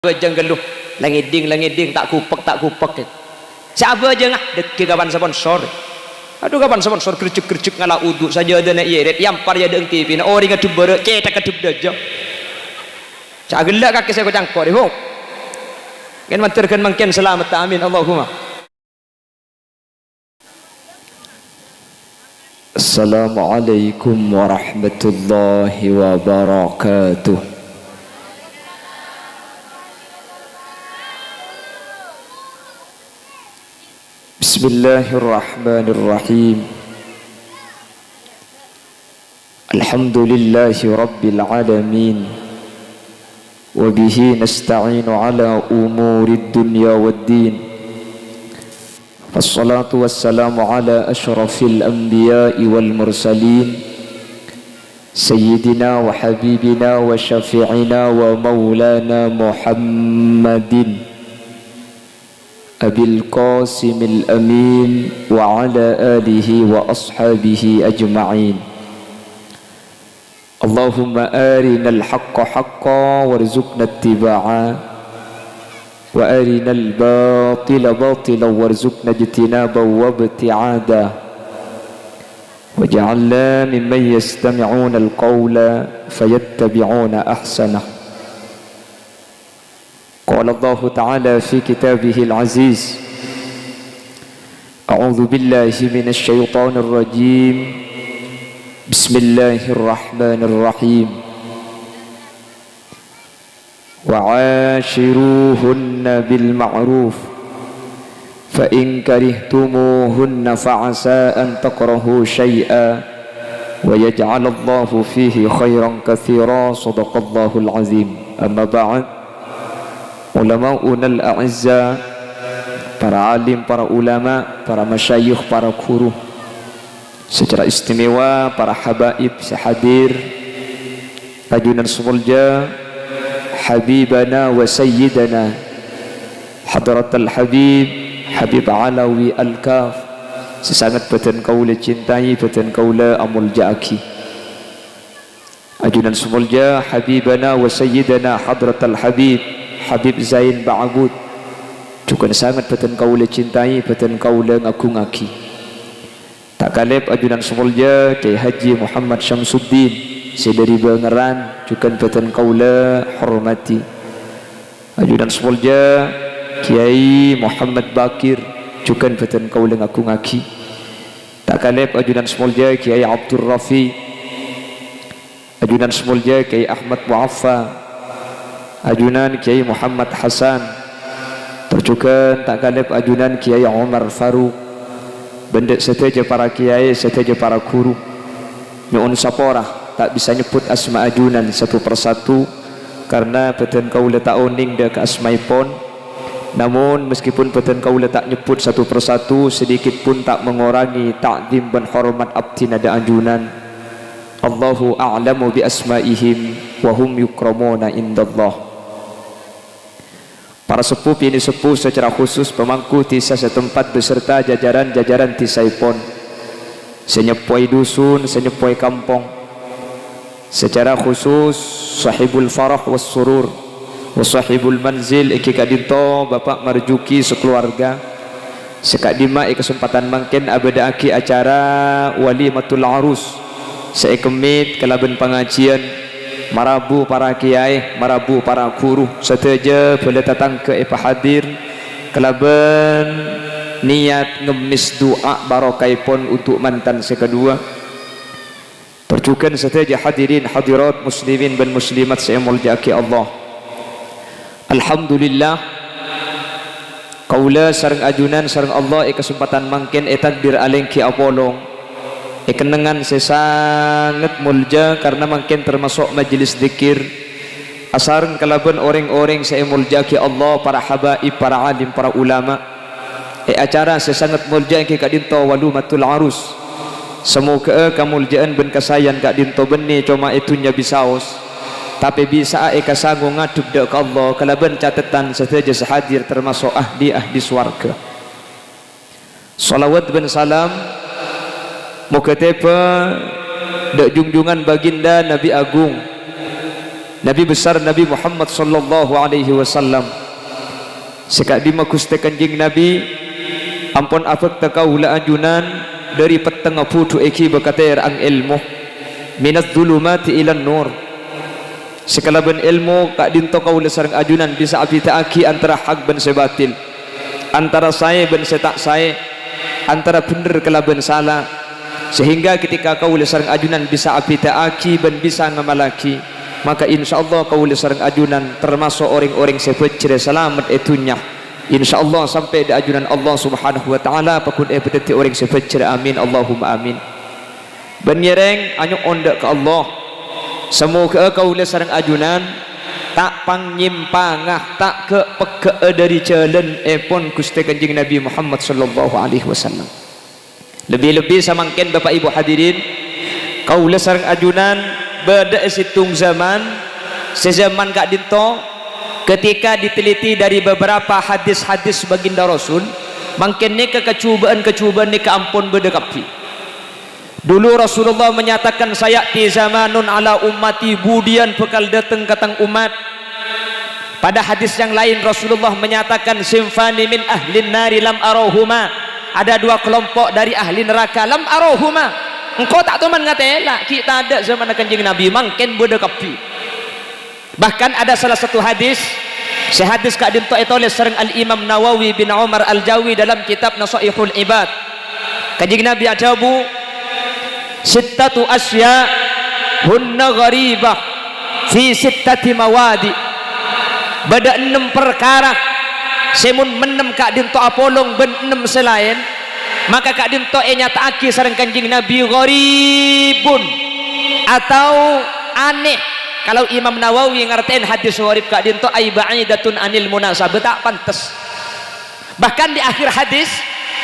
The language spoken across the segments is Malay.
Bejeng geluh langiding tak kupek siapa aja ngah dek kapan sponsor aduh kapan sponsor kercuk ngalah uduk saja ada nak iret yang par ya deng TV na ori ngadup bere cetak kedup daja cak gelak kaki saya kocangkor deh hong kan maturkan mangken selamat amin Allahumma. Assalamualaikum warahmatullahi wabarakatuh. Bismillahirrahmanirrahim. Alhamdulillahi rabbil alamin. Wa bihi nasta'inu ala umurid dunya waddin. Wassalatu wassalamu ala ashrafil anbiya'i wal mursalin. Sayyidina wa habibina wa syafi'ina wa maulana Muhammadin Abil Qasimil Amin wa ala alihi wa ashabihi ajma'in. Allahumma arinal haqqa haqqa warzuqna ittiba'a wa arinal batila batila warzuqna ijtinaba wa ibti'ada waj'alna mimman yastami'una al-qawla fayattabi'una ahsanah. قال الله تعالى في كتابه العزيز أعوذ بالله من الشيطان الرجيم بسم الله الرحمن الرحيم وعاشروهن بالمعروف فإن كرهتموهن فعسى أن تكرهوا شيئا ويجعل الله فيه خيرا كثيرا صدق الله العظيم. أما بعد, ulama'unal a'izza, para alim, para ulama, para masyayikh, para guru, secara istimewa para habaib sehadir, ajunan semulja habibana wa sayyidana hadratal habib Habib Alawi Al-Kaf, sesangat beten kaula cintai, beten kaula amul ja'aki. Ajunan semulja habibana wa sayyidana hadratal habib Habib Zain Ba'abud, juga sangat beten kaula cintai, beten kaula ngaku-ngaki. Tak kalep ajunan semulja Kiai Haji Muhammad Syamsuddin sedari Bangeran, juga beten kaula hormati. Ajunan semulja Kiai Muhammad Bakir, juga beten kaula ngaku-ngaki. Tak kalep ajunan semulja Kiai Abdul Rafi, ajunan semulja Kiai Ahmad Mu'affa, ajunan Kiai Muhammad Hasan, tercukan tak kalep ajunan Kiai Umar Faruq, bendek seteja para kiai, seteja para guru. Nyuun saporah tak bisa nyebut asma ajunan satu persatu karena beten kaula tak oning dah ke asmaipun. Namun meskipun beten kaula tak nyebut satu persatu, sedikit pun tak mengurangi ta'zim dan hormat abdi nada ajunan. Allahu a'lamu bi asma'ihim wa hum yukramuna indallah. Para sepuh ini sepuh secara khusus pemangku tisa setempat beserta jajaran-jajaran tisaipon, senyepoi dusun, senyepoi kampung, secara khusus sahibul farah was surur wa sahibul manzil iki kadinto Bapak Marjuki sekeluarga sekadima kesempatan mangken abadaaki acara walimatul arus seekemit kelaben pengajian marabu para kiai, marabu para guru seteja boleh datang ke hadir kelaben niat ngemis doa barokaipun untuk mantan sekedua. Percukan seteja hadirin hadirat muslimin dan muslimat saya muljaki Allah. Alhamdulillah kaula sareng ajunan sareng Allah kesempatan mangken takdir aleng ki apolong kenangan sesangat mulja karena mungkin termasuk majlis zikir asareng kalaban orang-orang saya mulja ki Allah, para habaib, para alim, para ulama. Acara sesangat mulja ki kadinto walumatul arus. Semoga kamuljaan ben kasayan kadinto beni cuma itunya bisaos. Tapi bisa kasango ngadub dak Allah kalaban catatan saja sehadir termasuk ahli swarga. Salawat ben salam muka tepa dak junjungan baginda Nabi Agung Nabi besar Nabi Muhammad sallallahu alaihi wasallam. Sekak di makuste kanjing Nabi ampun afak takaula ajunan dari petengah putu eki berkata ang ilmu minaz zulumati ilan nur. Sekalaban ilmu kak dinto kaula sareng ajunan bisa api taaki antara hak ben sebatil, antara saya ben setak saya, antara bener kelaban salah, sehingga ketika kaula sareng ajunan bisa api taaki ben bisa ngamalaki, maka insyaallah kaula sareng ajunan termasuk orang-orang sepecere selamat etunya insyaallah sampai di ajunan Allah Subhanahu wa taala pakun peteti orang sepecere. Amin Allahumma amin. Benyereng anyuk ondak ke Allah, semoga kaula sareng ajunan tak pangnyimpangah tak ke peke dari jalan pun Gusti Kanjeng Nabi Muhammad sallallahu alaihi wasallam. Lebih-lebih samangken Bapak Ibu hadirin, kaula sareng ajunan beda situng zaman sezaman kak dinto ketika diteliti dari beberapa hadis-hadis baginda Rasul, mungkin ni kecubaan-kecubaan ni ampun berdekapi. Dulu Rasulullah menyatakan sayati zamanun ala ummati, budian bekal datang katang umat. Pada hadis yang lain Rasulullah menyatakan simfani min ahlin nari lam arahuma, ada dua kelompok dari ahli neraka lam arahuma. Engkau tak teman ngatela kita ada zaman kanjeng Nabi mungkin berdekapi. Bahkan ada salah satu hadis, sehadis kak dinto oleh sering Al-Imam Nawawi bin Umar Al-Jawi dalam kitab Nasaihul Ibad. Kanjeng Nabi ajabu sittatu asya hunna gharibah fi sittati mawadi. Bada 6 perkara semun menem kak dinto apolong ben 6 selain, maka kak dinto nyataaki sareng kanjeng Nabi gharibun atau aneh. Kalau Imam Nawawi ngertiin hadis gharib kak dinto ay ba'idatun anil munasabah, tak pantas. Bahkan di akhir hadis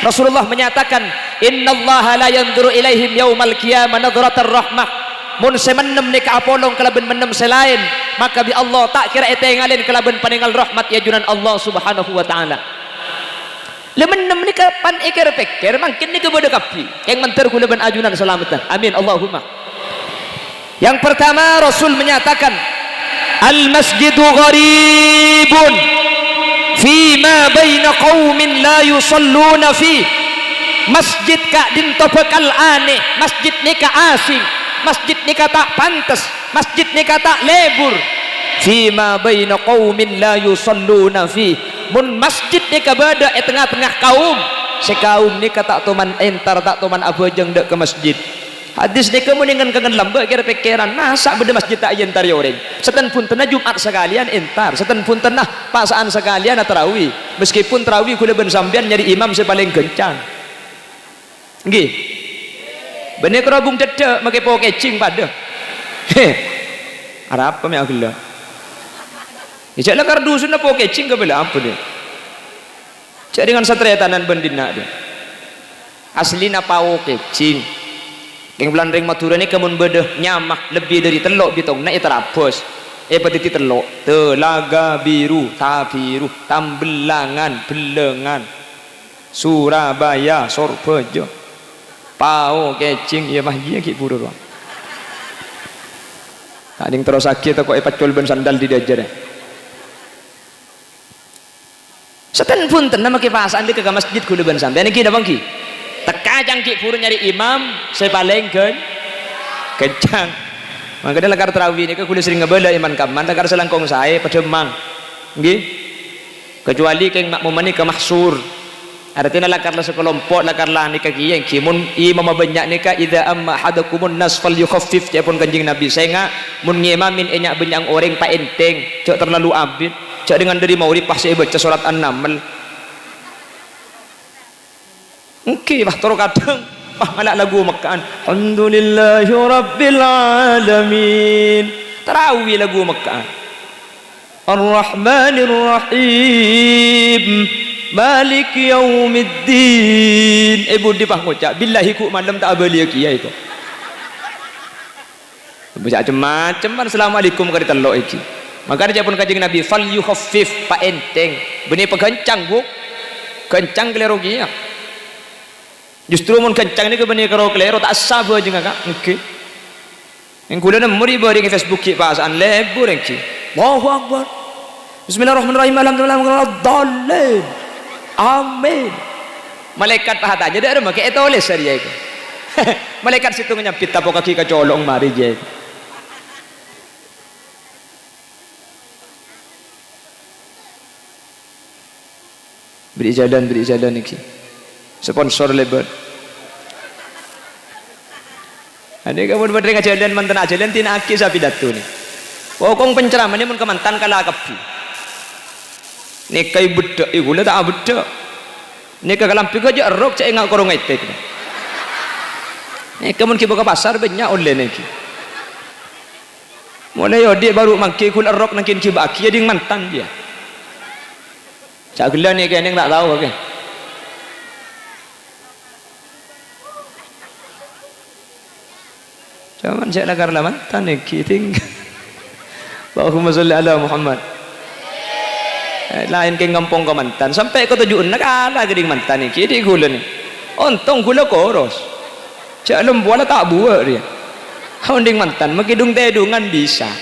Rasulullah menyatakan innallaha la yanzuru ilaihim yaumal qiyamah nadratar rahmah. Mun semenem ni ka apolong kelaben menem selain, maka bi Allah tak kira ete ngalin kelaben paningal rahmat ya junan Allah Subhanahu wa taala. Lemenem ni kapan ikir pikir mungkin ni kebodoh kapi yang menter kula ben ajunan selamatan. Amin Allahumma. Yang pertama Rasul menyatakan al masjidu gharibun fi ma baina qaumin la yusalluna fi. Masjid kak dinto bekal aneh, masjid ni ka asing, masjid ni ka tak pantas, masjid ni ka tak lebur. Fi ma baina qaumin la yusalluna fi. Mun masjid ni ka bada tengah-tengah kaum, sekaum ni ka tak tuman entar tak tuman abojeng dek ke masjid. Hadis ni kemuningan kangen lambak kira pikiran masa beda masjid tak entar ya orang. Setan pun tenah Jumat sekalian entar, setan pun tenah pasaan sekalian tarawih. Meskipun tarawih kula ben sampean nyari imam sepaling gencang. Nggih. Bener kerabung cedek make po kecing pada. Arab kami agila. Ijak lah kardusun na po kecing ke bela apa dia. Cak dengan satria tanan bendina dia. Asli na pao kecing. Yang bulan ring Madura ni kemun bedah nyamak lebih dari telok bitong na itarapos. Petiti telok Telaga Biru, Tabiru, Tambelangan, Belengan, Surabaya, Sorbejo, Pao kecing ya mah dia ki puru doang. Tak ding terus sakit kok pacul ben sandal di dajar. Setan pun tenang make pasaan di ke masjid kula ben sampean iki napa ki? Teka jangkik puru nyari imam sepaling kencang. Makanya lakar tarawih ni ke kulit sering ngebela iman kaman lakar selangkong saya pademang. Nggih. Kecuali keng makmum ni ke mahsur. Artinya lakar la sekelompok lakar lah ni kaki yang kimun imam banyak ni ka idza amma hadakumun nas falyukhaffif ya pun kanjeng Nabi saya mun ngimamin enyak banyak orang pa enteng cak terlalu abid cak dengan dari maurib pasti baca surat An-Naml. Okey, bah toro kadang bah malak lagu Mekkaan. Alhamdulillahi rabbil alamin. Tarawih lagu Mekkaan. Ar-Rahmanir Rahim. Malik Yaumiddin. Ibu di bah ngucap billahi ku malam tak abali kiai itu. Baca macam-macam assalamualaikum ka ditelok iki. Maka dia pun kanjeng Nabi fal yukhaffif pa enteng. Benih pegancang bu. Kencang keleroginya. Justru mun kencang ni ke benih karo kelero tak sah aja ngak. Okey. Yang kula nemu riba di Facebook ki pasaan lebur yang ki. Allahu Akbar. Bismillahirrahmanirrahim. Alhamdulillah. Dalil. Amin. Malaikat pahat aja dah rumah ke tulis dia itu. Malaikat situ nyampit tapo kaki kecolong mari je. Beri jalan iki. Sponsor lebar. Ada kamu berdiri jalan mantan jalan tina aki sapi datu ni. Pokong penceramah ni mun kemantan kala kapi. Nikai bedak iku lah tak bedak. Nikai kalampi ko aja erok cak ngak korong etek. Nikai mun kiba ke pasar banyak oleh niki. Mulai dia baru mangki kul erok nangkin kiba aki jadi mantan dia. Cak gelar ni kan tak tahu kan. Cuman saya nak karla mantan ni kiting. Allahumma sholli ala Muhammad. Lain ke ngampong ke mantan sampai ke tujuan nak ala ke ding mantan ni kiri gula ni. Untung gula koros. Cak lembu tak buat dia. Ding mantan makidung tedungan bisa.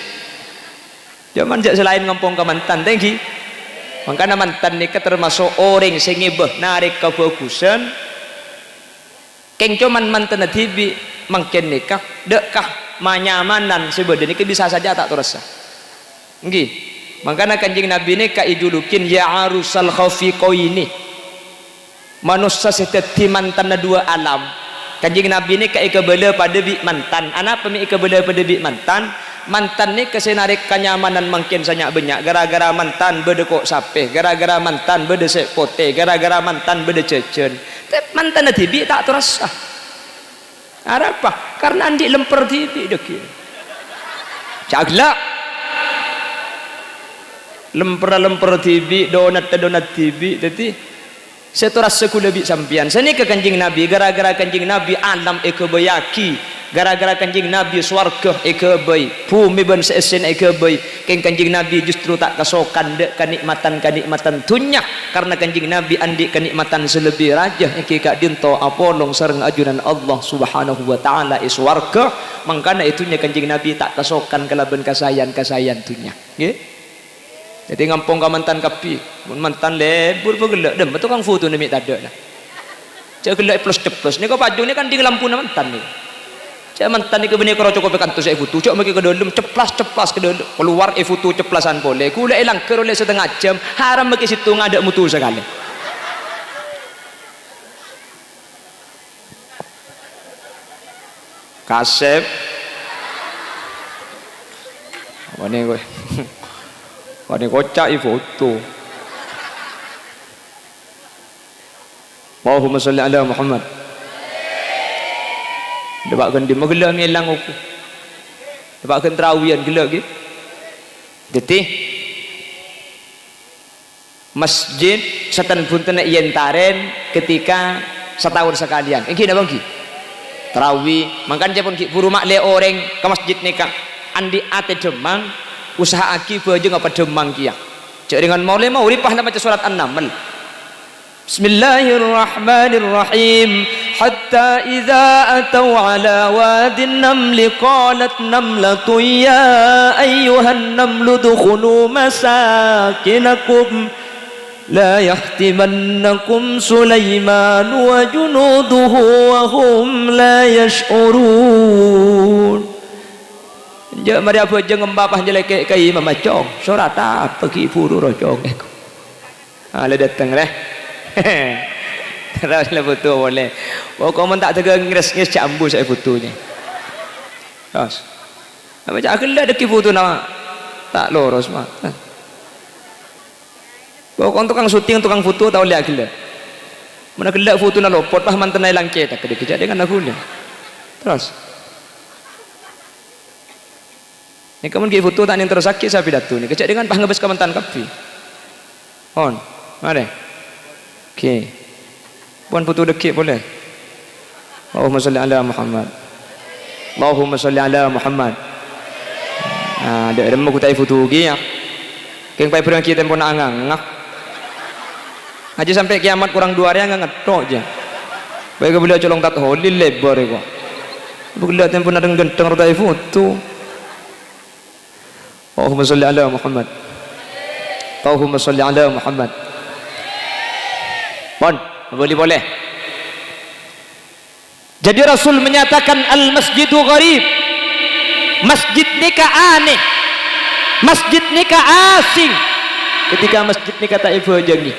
Cuman cak selain ngampong ke mantan thank. Makanya mantan ni termasuk orang sing ngibah narik kefokusan. Keng cuman mantan tibi mungkin nikah dekkah manyamanan sebenarnya ni bisa saja tak terasa. Nggih. Makanya kanjeng Nabi ni kaijulukin ya arusal khafiqaini. Manusia seteti mantan dua alam. Kanjeng Nabi ni kaikebela pada bi mantan. Anak pemi ikebela pada bi mantan. Mantan ni kesenarik kenyamanan makin banyak gara-gara mantan bedekok sapeh, gara-gara mantan bedesek pote, gara-gara mantan bedececen. Mantan tibi tak terasa. Apa? Karena andi lemper tibi deki. Cagla. Lemper tibi, donat tibi, jadi saya terasa ku lebih sampian. Saya ni ke kanjeng Nabi, gara-gara kanjeng Nabi alam ekebeyaki, gara-gara kanjeng Nabi swarga ekebey, bumi ben seesen ekebey. Kanjeng Nabi justru tak kasokan dek kenikmatan dunya, karena kanjeng Nabi andi kenikmatan selebih raja yang kika dinto apolong sareng ajunan Allah Subhanahu wa taala swarga. Mangkana itunya kanjeng Nabi tak kasokan kalaban kasayan dunya. Nggih. Jadi ngampong ka mantan kapi, mantan lebur pegelak dem, betul kang foto ni mik tak ada lah. Cak gelak plus ni kau pajung ni kan di lampu na mantan ni. Cak mantan ni ke bini kerocok pe kantus ai foto, cak maki ke dalam ceplas ke dalam keluar foto ceplasan boleh. Kula ilang ker oleh setengah jam, haram maki situ ngadak mutu sekali. Kasep. Apa ni kowe? Pada kocak i foto. Allahumma sholli ala Muhammad. Debakkan di magelang ngelang aku. Debakkan terawian gelak gitu. Jadi masjid setan punten yentaren ketika setahun sekalian. Iki dah bangki. Terawih, makan japon ki buru mak le orang ke masjid nikah. Andi ate demang usaha aki baju ngapa demang kia. Cak dengan maulai mau ripah nama surat An-Naml. Bismillahirrahmanirrahim. Hatta idza atau ala wadin namli qalat namlatu ya ayyuhan namlu dukhulu masakinakum la yahtimannakum Sulaiman wa junuduhu wa hum la yash'urun. Jek mari apa je ngembapah jelek kai mamacong surat apa ki furu rocong aku. Le datang leh. Terus le foto boleh. Pokok tak tega ngres-ngres cambu saya fotonya. Terus. Apa cak gelak deki foto nama tak loros mah. Pokok tukang syuting tukang foto tahu lihat gelak. Mana gelak foto na lopot pah mantan nai langke tak kejak dengan aku ni. Terus. Ni kamu pergi foto tak ni terus sakit saya pidato ni. Kecak dengan pah ngebes ke mantan kapi. On, mari. Okey. Puan foto dekik boleh. Allahumma sholli ala Muhammad. Allahumma sholli ala Muhammad. Ada demo ku tai foto gi ya. Keng pai perang kita tempo nak angang. Aja sampai kiamat kurang 2 hari angang ngetok je. Baik boleh colong tak holil lebar ko. Bukan yang pun ada genteng rata foto. Allahumma salli ala Muhammad. Allahumma salli ala Muhammad. Boleh. Jadi Rasul menyatakan al-masjidu gharib. Masjid ni ka aneh. Masjid ni ka asing. Ketika masjid ni kata ibu aja ni.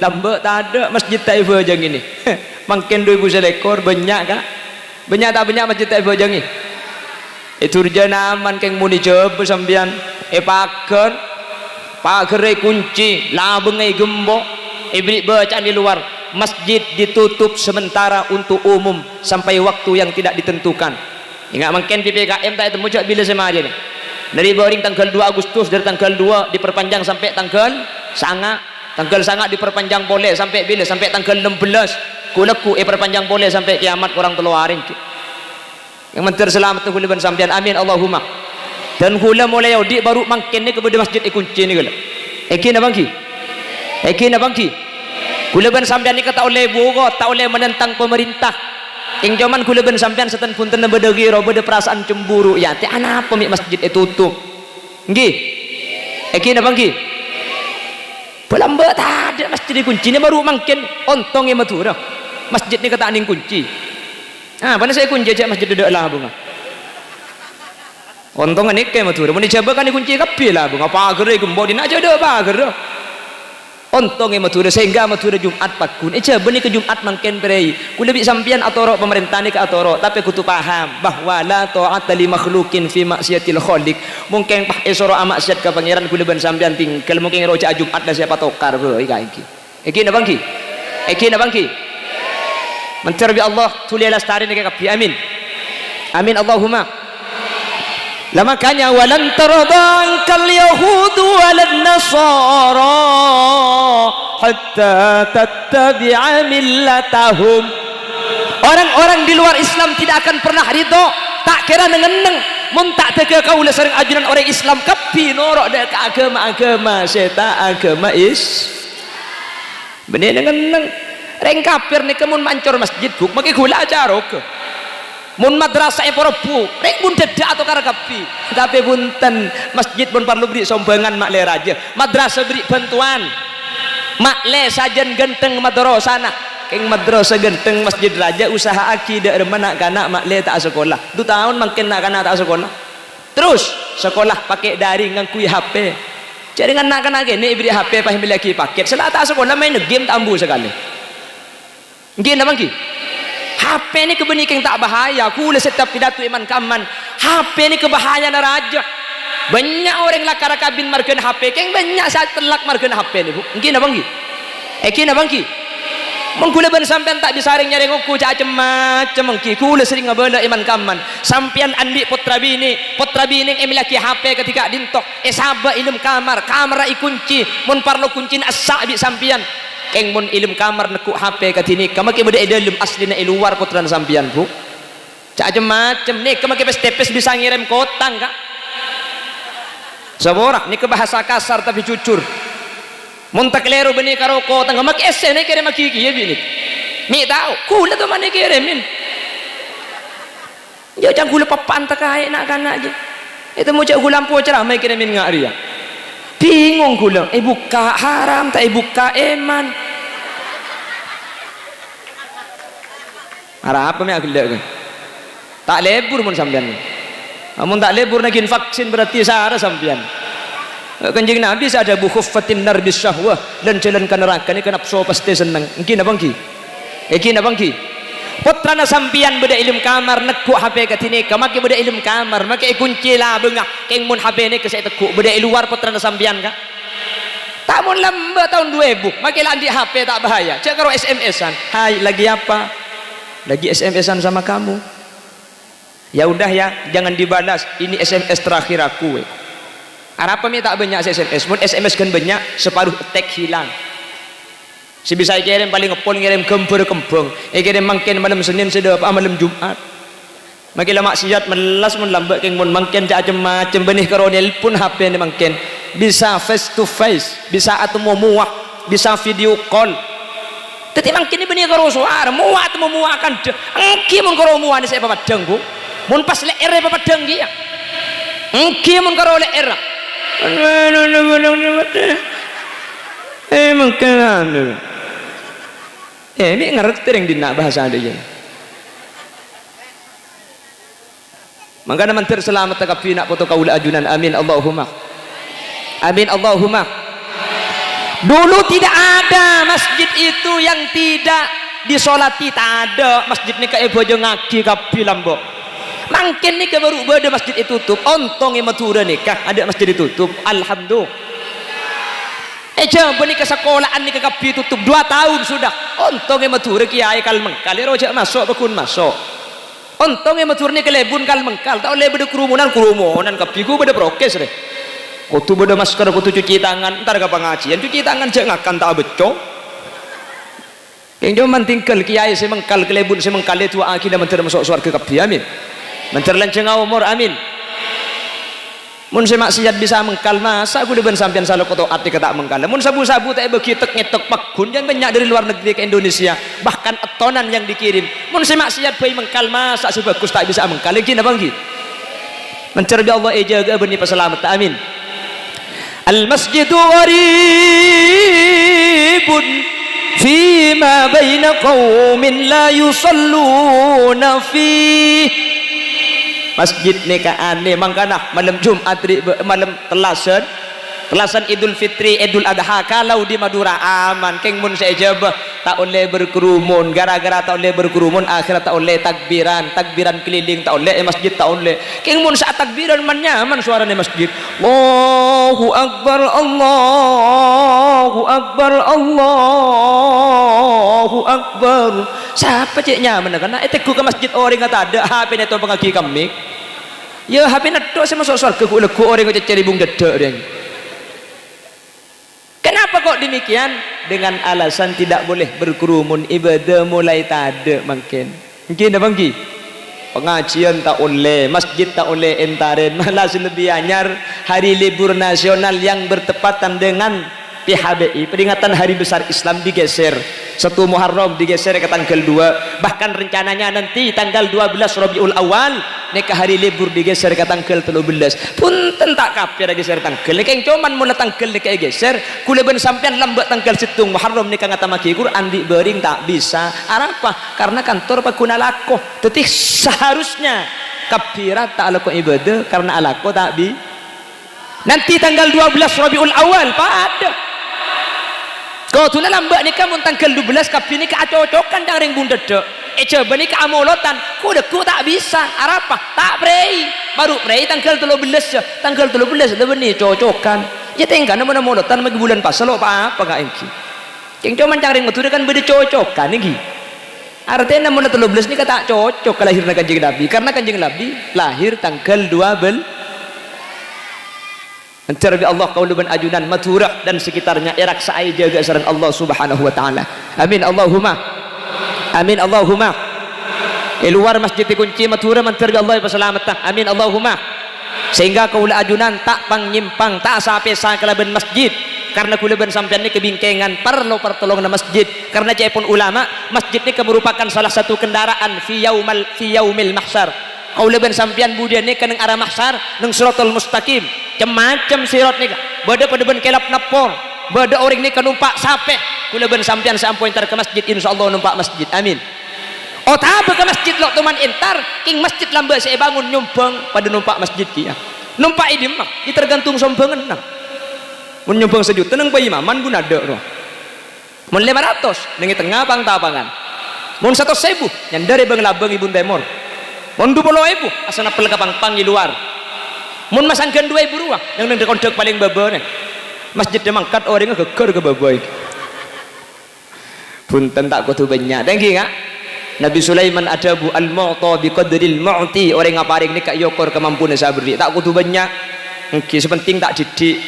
Lambat tak ada masjid tak ibu aja ni. Makin 2000 ekor banyak kah? Banyak tak banyak masjid tak ibu aja ni. Itu rejana aman keng muni coba sambian. Pagar kunci, labengai gembok. Ibrik bacaan di luar. Masjid ditutup sementara untuk umum sampai waktu yang tidak ditentukan. Ingat makin PPKM tak temu cak bila sama aja ni. Dari boring tanggal 2 Agustus, dari tanggal 2 diperpanjang sampai tanggal sangat. Tanggal sangat diperpanjang boleh sampai bila? Sampai tanggal 16. Kulaku perpanjang boleh sampai kiamat orang teluarin. Yang mentir selamat tu kuliban sampean. Amin Allahumma. Dan kula mulai audi baru makin ni kepada masjid kunci ni kula. Ekin abangki. Kula ban sampean ni kata oleh bugo, tak oleh menentang pemerintah. Yang zaman kula ban sampean setan punten beda gira, beda perasaan cemburu. Ya, ti apa mi masjid tutup. Nggih. Ekin abangki. Pelamba tak ada masjid kunci ni baru makin ontong yang matura. Masjid ni kata aning kunci. Mana saya kunci aja masjid dedak lah bunga. Ontong ni ke matura. Mun dicoba kan dikunci kapi lah bunga. Pagar gembok di nak ada pagar dah. Ontong yang matura sehingga matura Jumat pakun. Coba ni ke Jumat makin berai. Ku lebih sampian atoro pemerintah ni ke atoro. Tapi ku tu paham bahawa la ta'ata li makhlukin fi maksiatil khaliq. Mungkin pah esoro maksiat ke pangeran ku leban sampian tinggal mungkin roja Jumat dah siapa tokar bro iki. Iki na bangki. Menterbi Allah tulia lastari ni kapi. Amin. Amin Allahumma. Lah makanya walan taradan yahudu walan nasara hatta tattabi'a millatahum. Orang-orang di luar Islam tidak akan pernah ridho, tak kira nengeneng mun tak tege kaula sering ajunan orang Islam kapi norok dak agama seta agama bener nengeneng reng kafir ni kemun mancur masjid buk maki gula acara ke mun madrasah e para bu rek pun dedak atau kara kapi tapi punten masjid pun perlu beri sombangan mak le raja madrasah beri bantuan mak le sajen genteng madrasah nah keng madrasah genteng masjid raja usaha akidah mana kanak mak le tak sekolah 2 tahun makin nak kanak tak sekolah terus sekolah pakai daring ngangkui HP jadi kanak-kanak ini beri HP pahim lagi paket setelah tak sekolah main game tambu sekali nggih napa nggih HP ni kebenikeng tak bahaya kula setiap pidato iman kaman HP ni kebahayaan raja banyak orang lakar kabin markeun HP keng banyak saat telak markeun HP ni bu nggih napa nggih napa nggih mun kula ben sampean tak bisa ring nyari nguku cak macam mengki kula sering ngabala iman kaman sampean andi putra bini emilaki HP ketika dintok sabak ilmu kamar ikunci mun parlo kunci asak bi sampean keng mun ilmu kamar nekuk HP katini kamake beda ilmu asli na luar putran sampean bu cak macam ni kamake pes bisa ngirim kotang kak saborak ni ke bahasa kasar tapi jujur mun tak lero beni karo kotang kamake esen ni kirim makiki ya bini mi tahu kula tu mana kirimin ya jangan kula papan tak kaya nak kan aja itu mau cak kula lampu ceramah kirimin ngak ria bingung kula buka haram tak buka eman arah apa mi aku lihat kan tak lebur mun sampean amun tak lebur nagin vaksin berarti sara sampean kanjeng Nabi ada bukhuffatin nar bisyahwah dan jalan ke neraka ni kenapa so pasti seneng mungkin apa nggih putrana sampean beda ilmu kamar nekuk HP katini kamake beda ilmu kamar make kunci lah bengah keng mun HP ni kesek tekuk beda luar putrana sampean kak tak mun lamba tahun 2000 make lah di HP tak bahaya cek karo SMS-an hai lagi apa lagi SMS-an sama kamu ya udah ya jangan dibalas ini SMS terakhir aku apa mi tak banyak SMS mun SMS kan banyak separuh tag hilang si bisa kirim paling ngepol ngirim kemper kembang kirim mangkin malam Senin sedap malam Jumat makin maksiat melas mun lambat keng mun mangkin macam benih karonel pun HP ni mangkin bisa face to face bisa atau muak bisa video call tapi mangkin ni benih karo suara muak atau muakan engki mun karo muak ni saya padang bu mun pas le ere bapak denggi ya engki mun karo le era mungkin ini ngerti yang dina bahasa dia makanya mantir selamat takapi nak foto kaula ajunan amin Allahumma amin Allahumma. Dulu tidak ada masjid itu yang tidak disolati, tak ada masjid ni ka ebo je ngaki kapi lambok makin ni ke baru ada masjid itu tutup ontong yang matura nikah ada masjid ditutup alhamdulillah coba ni ke sekolahan ni ke kapi tutup 2 tahun sudah ontong yang matura kiai kal mengkal rojak masuk bekun masuk ontong yang matura ni ke lebun kal mengkal tak boleh beda kerumunan kapi ku beda prokes deh kutu beda masker kutu cuci tangan ntar ke pengajian cuci tangan jangan akan tak beco yang cuma tinggal kiai saya mengkal kelebun saya mengkal itu akhirnya menteri masuk surga kapi amin menteri lanceng umur amin mun saya maksiat bisa mengkal masa aku deban sampean salah koto arti kata mengkal mun sabu-sabu tak begitek ngetok pakun yang banyak dari luar negeri ke Indonesia bahkan etonan yang dikirim mun saya maksiat bayi mengkal masa sebagus tak bisa mengkal lagi apa lagi menteri Allah jaga benih peselamat amin. Al-masjidu gharibun fima baina qaumin la yusalluna fi masjid ni ka ane mangkana malam Jumat malam telasan Idul Fitri Idul Adha kalau di Madura aman keng mun seejaba tak oleh berkerumun gara-gara tak oleh berkerumun akhirat tak oleh takbiran keliling tak oleh masjid tak oleh keng mun saat takbiran man nyaman suaranya masjid Allahu Akbar Allahu Akbar Allahu Akbar siapa cik nyaman karena eteku ke masjid orang kata ada HP neto pengagi kami ya HP neto saya masuk surga ku legu orang kau cari bung dedek dia. Kenapa kok demikian? Dengan alasan tidak boleh berkerumun ibadah mulai tak ada mungkin apa lagi? Pengajian tak oleh, masjid tak oleh entarin malah lebih anyar hari libur nasional yang bertepatan dengan PHBI peringatan hari besar Islam digeser 1 Muharram digeser ke tanggal 2 bahkan rencananya nanti tanggal 12 Rabiul Awal nikah hari libur digeser ke tanggal 13 pun tentak kape ada geser tanggal keng cuman mula tanggal nikah geser kuleban sampean lambat tanggal 1 Muharram nikah ngata maki Quran di bering tak bisa apa karena kantor pakuna lakoh tetih seharusnya kapirat tak lakoh ibadah karena alakoh tak bi nanti tanggal 12 Rabiul Awal pada kau tu nak lambat ni kamu tanggal 12 kapi ni keacocokan jangan bunda dek coba ni keamolotan ku deku tak bisa apa tak prei baru prei tanggal 13 lebih ni cocokan ya tengkan mana molotan bagi bulan pasal apa gak engki yang cuma cari metu kan beda cocokan ni artinya mana 13 ni kata cocok kelahiran kanjeng Nabi karena kanjeng Nabi lahir tanggal 12 Mencari Allah kauluban ajunan Madura dan sekitarnya erak saai jaga sareng Allah Subhanahu wa taala. Amin Allahumma. Amin Allahumma. Luar masjid dikunci Madura mencari Allah selamat. Amin Allahumma. Sehingga kaula ajunan tak pangnyimpang tak sapesa kelaban masjid karena kulaban sampean ni kebingkengan perlu pertolongan masjid karena pun ulama masjid ni merupakan salah satu kendaraan fi yaumil mahsyar. Kaulaban sampean budian ni keneng arah mahsyar nang siratal mustaqim macam sirat ni bada pada ben kelap napor bada orang ni numpak sampai kulaban sampean sampoin tar ke masjid insyaallah numpak masjid amin oh tak ke masjid lo teman entar king masjid lamba saya bangun nyumbang pada numpak masjid kia numpak idim mah tergantung sombangan nah mun nyumbang sejuta nang bayi maman pun ada roh mun 500 nengi tengah pang tapangan mun 100.000 nyandare bang labang ibun temor mun 20.000 asana pel kapang pang di luar mun masangkan 2.000 ruang yang nang kondek paling baba nih masjid demangkat orangnya geger ke baba iki punten tak kutu banyak dengki enggak Nabi Sulaiman adabu al-mu'ta biqadril mu'ti orang ngaparing ni kak yokor kemampuan sabri tak kutu banyak engki sepenting tak didik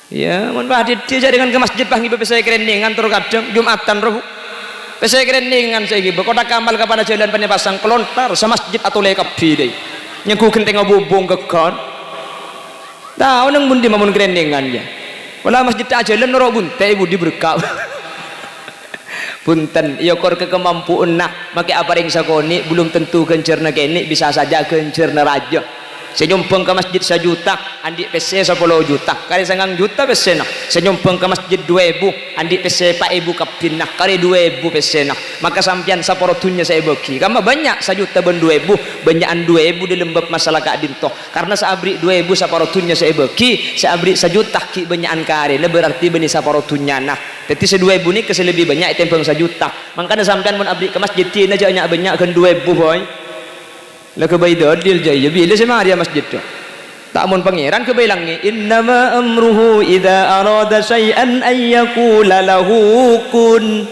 ya mun bah didik dengan ke masjid pah ngibe saya kerening ngantor kadang Jumatan roh pesai kereningan saya gitu kota kamal kepada jalan penepasang kelontar sama masjid atau lekapi deh nyeku kenteng ngobong kekan tahu nang bundi mamun kereningan ya wala masjid tak jalan noro bunte ibu di berkau punten ya kor kemampuan nak make apa ring sakoni belum tentu kencerna kene bisa saja kencerna raja senyumpeng ke masjid 1 juta andi PC 10 juta kali 9 juta PC nak senyumpeng ke masjid 2000 andi PC 4000 kapin nak kali 2000 PC nak maka sampian saporotunya saya bagi kama banyak 1 juta ben 2000 banyakan 2000 di lembab masalah kadin toh karena saabri 2000 saporotunya saya bagi saabri 1 juta ki banyakan kare berarti beni saporotunya nah jadi 2000 ni kese lebih banyak tempeng 1 juta makanya sampian mun abri ke masjid tina aja banyak kan 2000 boy lah kebayi adil jaya bila sama dia masjid tu tak mun pangeran kebayi langi innama amruhu idza arada syai'an ay yaqula lahu kun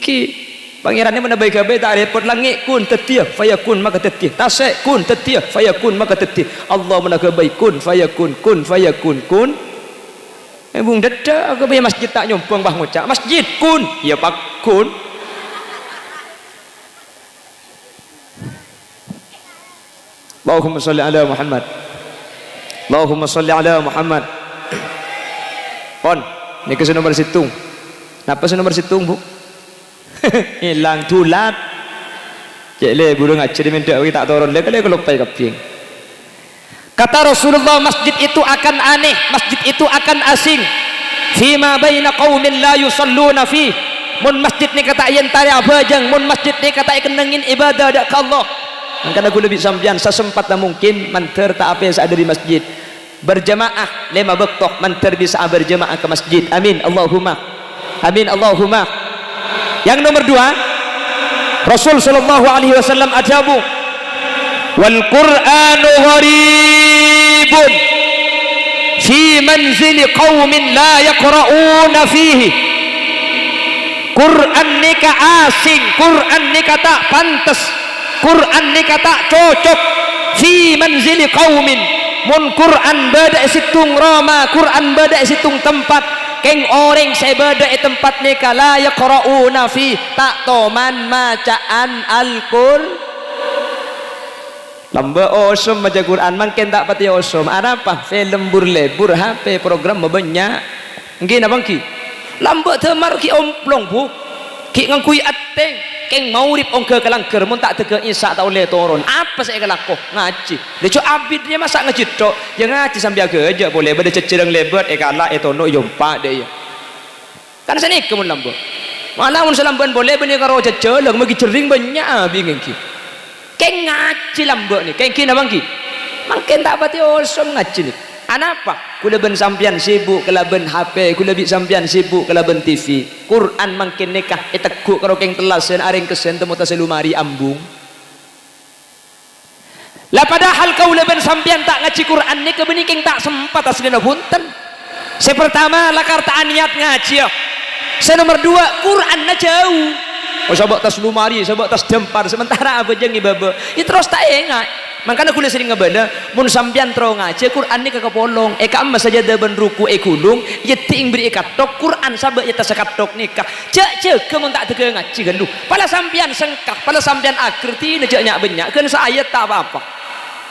ki pangerannya mana baik kebayi tak repot langi kun tetia fayakun maka tetia tasek kun tetia fayakun maka tetia Allah mana kebayi kun fayakun kun bung dedak kebayi masjid tak nyompong bah ngucap masjid kun ya pak kun Allahumma salli ala Muhammad Allahumma salli ala Muhammad pon ni ke nomor situng napa nomor situng bu hilang tulat cek le burung aja diminta bagi tak turun le kali kelopai kaping kata Rasulullah masjid itu akan aneh masjid itu akan asing fima baina qaumin la yusalluna fi mun masjid ni kata yen tari abajang mun masjid ni kata kenengin ibadah dak ka Allah maka aku lebih sampian sesempatnya mungkin manter tak apa yang ada di masjid berjamaah 5 bektok manter bisa berjamaah ke masjid amin Allahumma yang nomor 2 Rasul sallallahu alaihi wasallam ajabu wal qur'anu gharibun fi manzili qaumin la yaqra'una fihi Quran ni ka asing Quran ni tak pantas Quran ni kata cocok fi manzili qaumin mun Quran beda situng rama Quran beda situng tempat keng orang saya beda tempat ni kala yaqrauna fi tak toman macaan al-qur lamba osom maca Quran mangken tak pati osom apa film burlebur HP program banyak nggih napa ki lamba temar ki omplong bu ki ngangkui ateng keng maurib ongke kelangker mun tak tege isa tak boleh turun apa saya kelako ngaji dia cok abidnya masa ngaji tok yang ngaji sambil aja boleh beda cecereng lebat kalah tono yompa dia kan sini kemun lambo malah mun selamban boleh benih karo ceceleng magi cering banyak bingung ki keng ngaji lambo ni keng kina bangki mangken tak pati osom ngaji ni anapa kula ben sampian sibuk kelaben HP kula bi sampian sibuk kelaben TV Quran mangkin nikah teguk karo keng telasen aring kesen temu tas lumari ambung lah padahal kau ben sampian tak ngaji Quran ni kebeni keng tak sempat aslina punten saya pertama lakar tak niat ngaji ya saya nomor 2 Quran na jauh oh sabak tas lumari sabak tas dempar sementara apa jeng ibaba itu terus tak ingat makanya aku sering ngebada mun sampian tro ngaji Quran ni kakapolong amma saja ben ruku kulung yeting beri katok Quran sabak yeta sakatok nikah cek kemun tak tege ngaji gendu pala sampian sengkah pala sampian akrti neje nyak banyak kan saayat tak apa-apa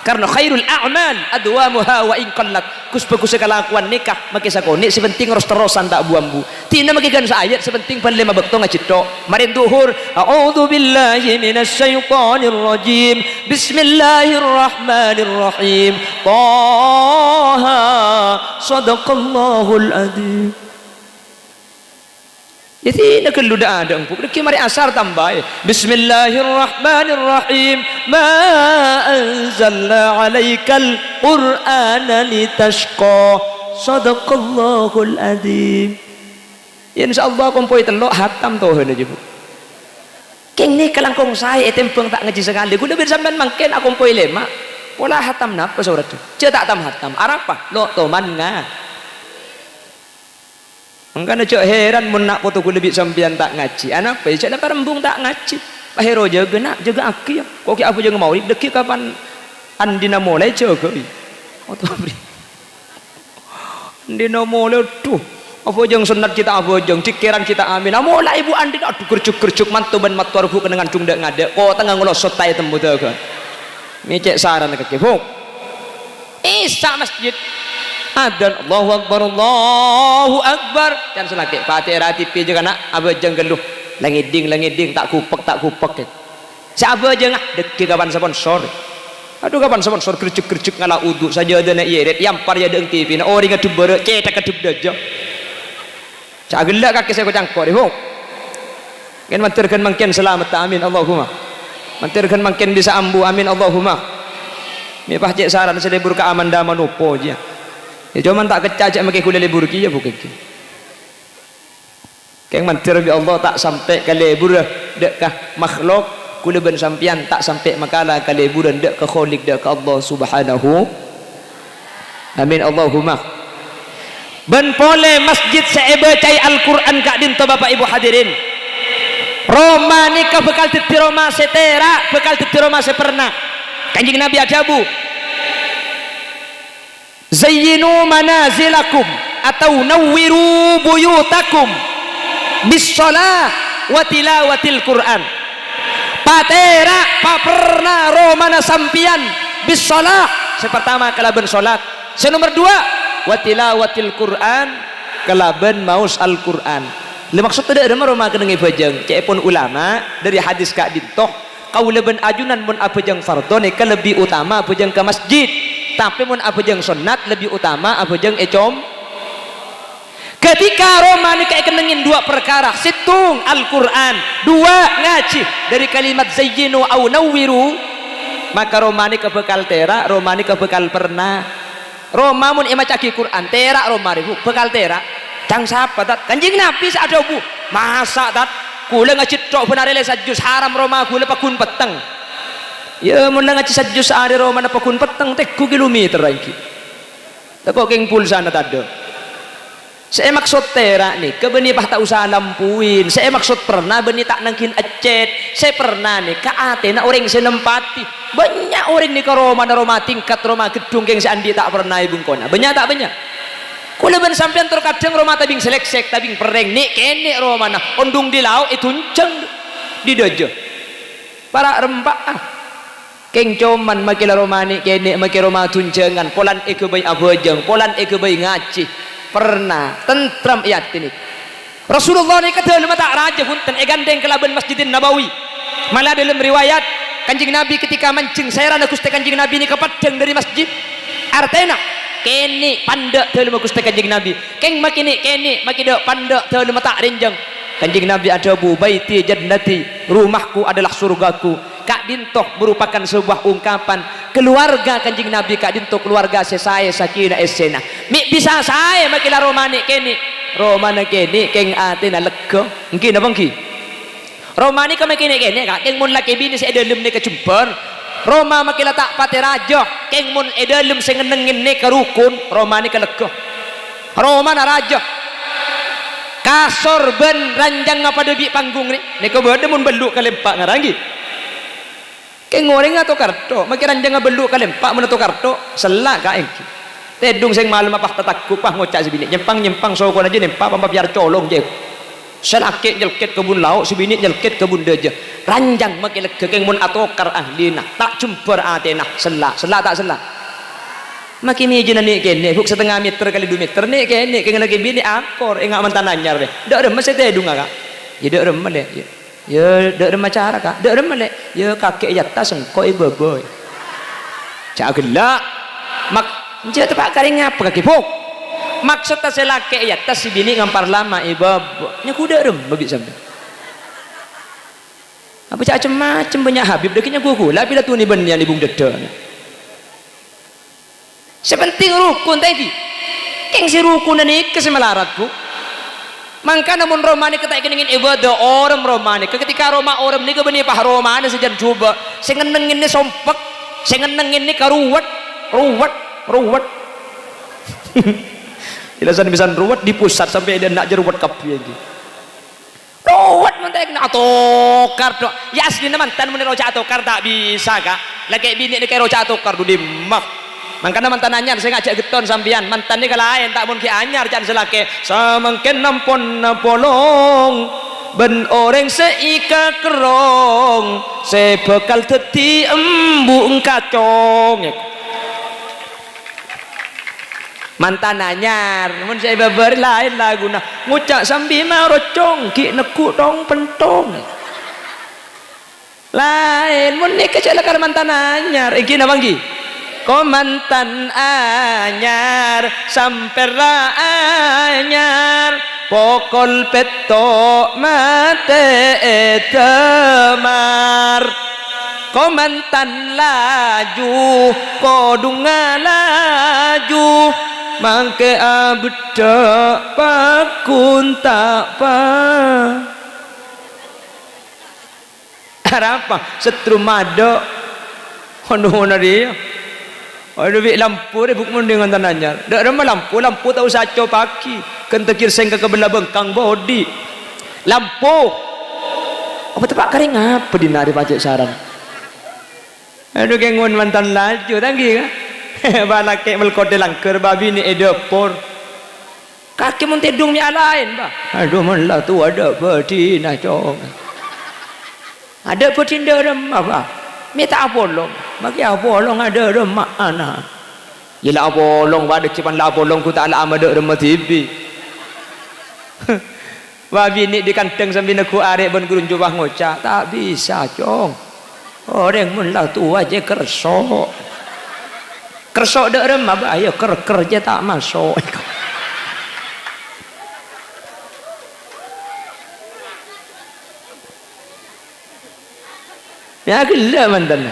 karena khairul a'mal adwamuha wa in qallat kus-kus kelakuan nikah make sakone sepenting terus-terusan tak buambu tina make kan saayat sepenting pan 5 bekto ngaji tok marin duhur a'udzu billahi minasyaitonir rajim bismillahirrahmanirrahim taha sadaqallahul adzim jadi nak lu dah ada engkau deki mari asar tambah bismillahirrahmanirrahim ma anzalna alaikal qur'ana litashqa sadaqallahul adzim insyaallah kompoi telok hatam toh aja bu keng ni kalangkong saya tempeng tak ngaji sekali guna bersamban mangken aku kompoi lema pola hatam napa surat tu ce tak tam hatam arapa lo toman nga makanya cok heran mun nak foto ku lebih sampian tak ngaji apa ya cok dapat rembung tak ngaji Pak Hero jaga nak jaga aki ya kok ki apa jaga maulid deki kapan andina mulai jaga atau beri andina mulai tuh apa jeng sunat kita apa jeng cikiran kita amin mulai ibu andin aduh kercuk mantu ban matuar bu kenangan cung dak ngade kok tengah ngolosot tay temu teu kan ngecek saran ke kebuk isa masjid adan Allahu Akbar dan selaki Fatihah tipi je kana aba jeng geluh langiding tak kupek siapa je ngah deki kapan sponsor aduh kapan sponsor kercuk ngala uduk saja ada nak iret yampar ya deng TV na ori ngadu bere cetak kedub daja cak gelak kaki saya kocangkor ho kan mantirkan mangken selamat amin Allahumma mantirkan mangken bisa ambu amin Allahumma mi pah cek saran selebur ka aman daman opo je ya cuman tak kecacak make kula lebur ki ya bukan ki keng mantir bi Allah tak sampai ke lebur dek kah makhluk kula ben sampian tak sampai makala ke leburan dek ke khalik dek ke Allah subhanahu amin Allahumma ben pole masjid seebe cai Al-Quran kak dinto bapak ibu hadirin Roma ni ka bekal titi Roma setera bekal titi Roma seperna kanjing Nabi adabu zayyinu manazilakum atau nawwiru buyutakum bisalah wa tilawatil Quran patera paperna romana sampian bisalah sepertama kalaban salat senomor dua wa tilawatil Quran kalaban maus Al-Quran le maksud tadi ada roma kenengi bajeng cepun ulama dari hadis kak dintoh kaulaban ajunan mun abajeng fardone ke lebih utama abajeng ke masjid tapi mun abajeng sunat lebih utama abajeng ecom ketika Roma ni kayak kenengin dua perkara situng Al-Quran dua ngaji dari kalimat zayyinu au nawwiru maka Roma ni kebekal tera Roma ni kebekal pernah Roma mun ima caki Quran tera Roma ribu bekal tera cang siapa tat kanjing Nabi ada bu masa tat kula ngaji tok benar le sajus haram Roma kula pakun peteng ya mun ngaji sajus are Roma na pakun peteng tek ku kilometer lagi tako keng pulsa na tado saya maksud tera nih kebeni pah tak usah lampuin saya maksud pernah beni tak nangkin acet saya pernah nih ke Athena orang senempati banyak orang nih ke Roma na Roma tingkat Roma gedung keng seandi tak pernah ibung kona banyak tak banyak kula ben sampean terkadang Roma tabing seleksek tabing pereng nih kene Roma na ondung di laut itu ceng di dojo para rempah keng coman makila Roma nih kene makila Roma tuncengan polan eke bay abojeng polan eke bay ngaci pernah tentram iat ini Rasulullah ni kata lima tak raja punten gandeng kelaban Masjidin Nabawi malah dalam riwayat kanjing Nabi ketika mancing saya rana kuste kanjing Nabi ni kepadang dari masjid artena kene pandak teu lima kuste kanjing Nabi keng makini kene makida pandak teu lima tak renjang kanjing Nabi ada bu baiti jannati rumahku adalah surgaku kak dintoh merupakan sebuah ungkapan keluarga kanjing Nabi kak dintoh keluarga saya sakinah esena mi bisa saya makila romani kene romana kene keng Athena lega mungkin apa mungkin romani kame kene kak keng mun laki bini saya dalam ni kecumper Roma makila tak pati raja keng mun dalam saya ngenengin ni kerukun romani ke lega Roma na raja kasor ben ranjang apa debi panggung ni kau berde mun beluk kalempak ngarangi keng ngoreng atau karto makiran jangan beluk kalempak mun atau karto selak ka engki tedung sing malam apa tatakku pah ngocak sebini nyempang sokon aja nempak pampa biar colong je selake nyelket kebun lauk sebini nyelket kebun deje ranjang makin lega keng mun atokar ahlina tak jumper Athena selak tak selak makin ni jenani kene huk setengah meter kali 2 meter ni kene keng lagi bini akor enggak mantan anyar deh dak remes tedung kak ya dak remes deh ya dak remes cara kak dak remes deh ya kakek jatah sengko ibu boy cak gelak mak je tepak karing apa kaki pok maksud ta selake jatah si bini ngampar lama ibu nya ku dak remes babi sampai apa cak macam banyak habib dekinya gua bila tu ni ben yang ibung deda sepenting rukun tadi keng si rukun ni kesemelaratku mangka namun Romani ketak keningin ibadah orang Romani ketika Roma orang ni kebeni pah Romani sejan coba saya ngenengin ni sompek saya ngenengin ni karuwat ruwet ilasan bisa ruwet di pusat sampai dia nak jeruwet kapi lagi ruwet mantek nak atokar dok ya asli mantan mun roca atokar tak bisa kak lagi bini ni kayak roca atokar du dimak mangkana mantan anyar saya ngajak geton sampean mantan ni kalain tak mungkin anyar jangan selake samangken nampon napolong ben orang seika kerong sebekal teti embung kacong mantan anyar mun saya beber lain laguna ngucak sambil marocong ki nekuk dong pentong lain mun ni kecelakaan mantan anyar iki napa nggih ko mantan anyar sampera anyar pokol peto mate temar ko mantan laju ko dunga laju mangke abda pakun tak pa apa setru mado hono dia ada bik lampu dia bukan dengan tanahnya dak ada lampu tak usah co paki kentekir seng ke kebelah bengkang bodi lampu apa tepak kering apa dinari pacek sarang aduh gengun mantan laju tanggi kan balake melkode langker babi ni edepor kaki mun tedung mi lain bah aduh melah tu ada betina cong ada betina remah bah minta abolong bagi abolong ada remah anak yelah abolong pada cipan la abolong ku tak ala amada remah TV babi ni di kanteng sambil aku arek ben gurun jubah ngocak tak bisa cong orang melah tu aja kersok dak remah bah ayo kerja tak masuk ya gila mantan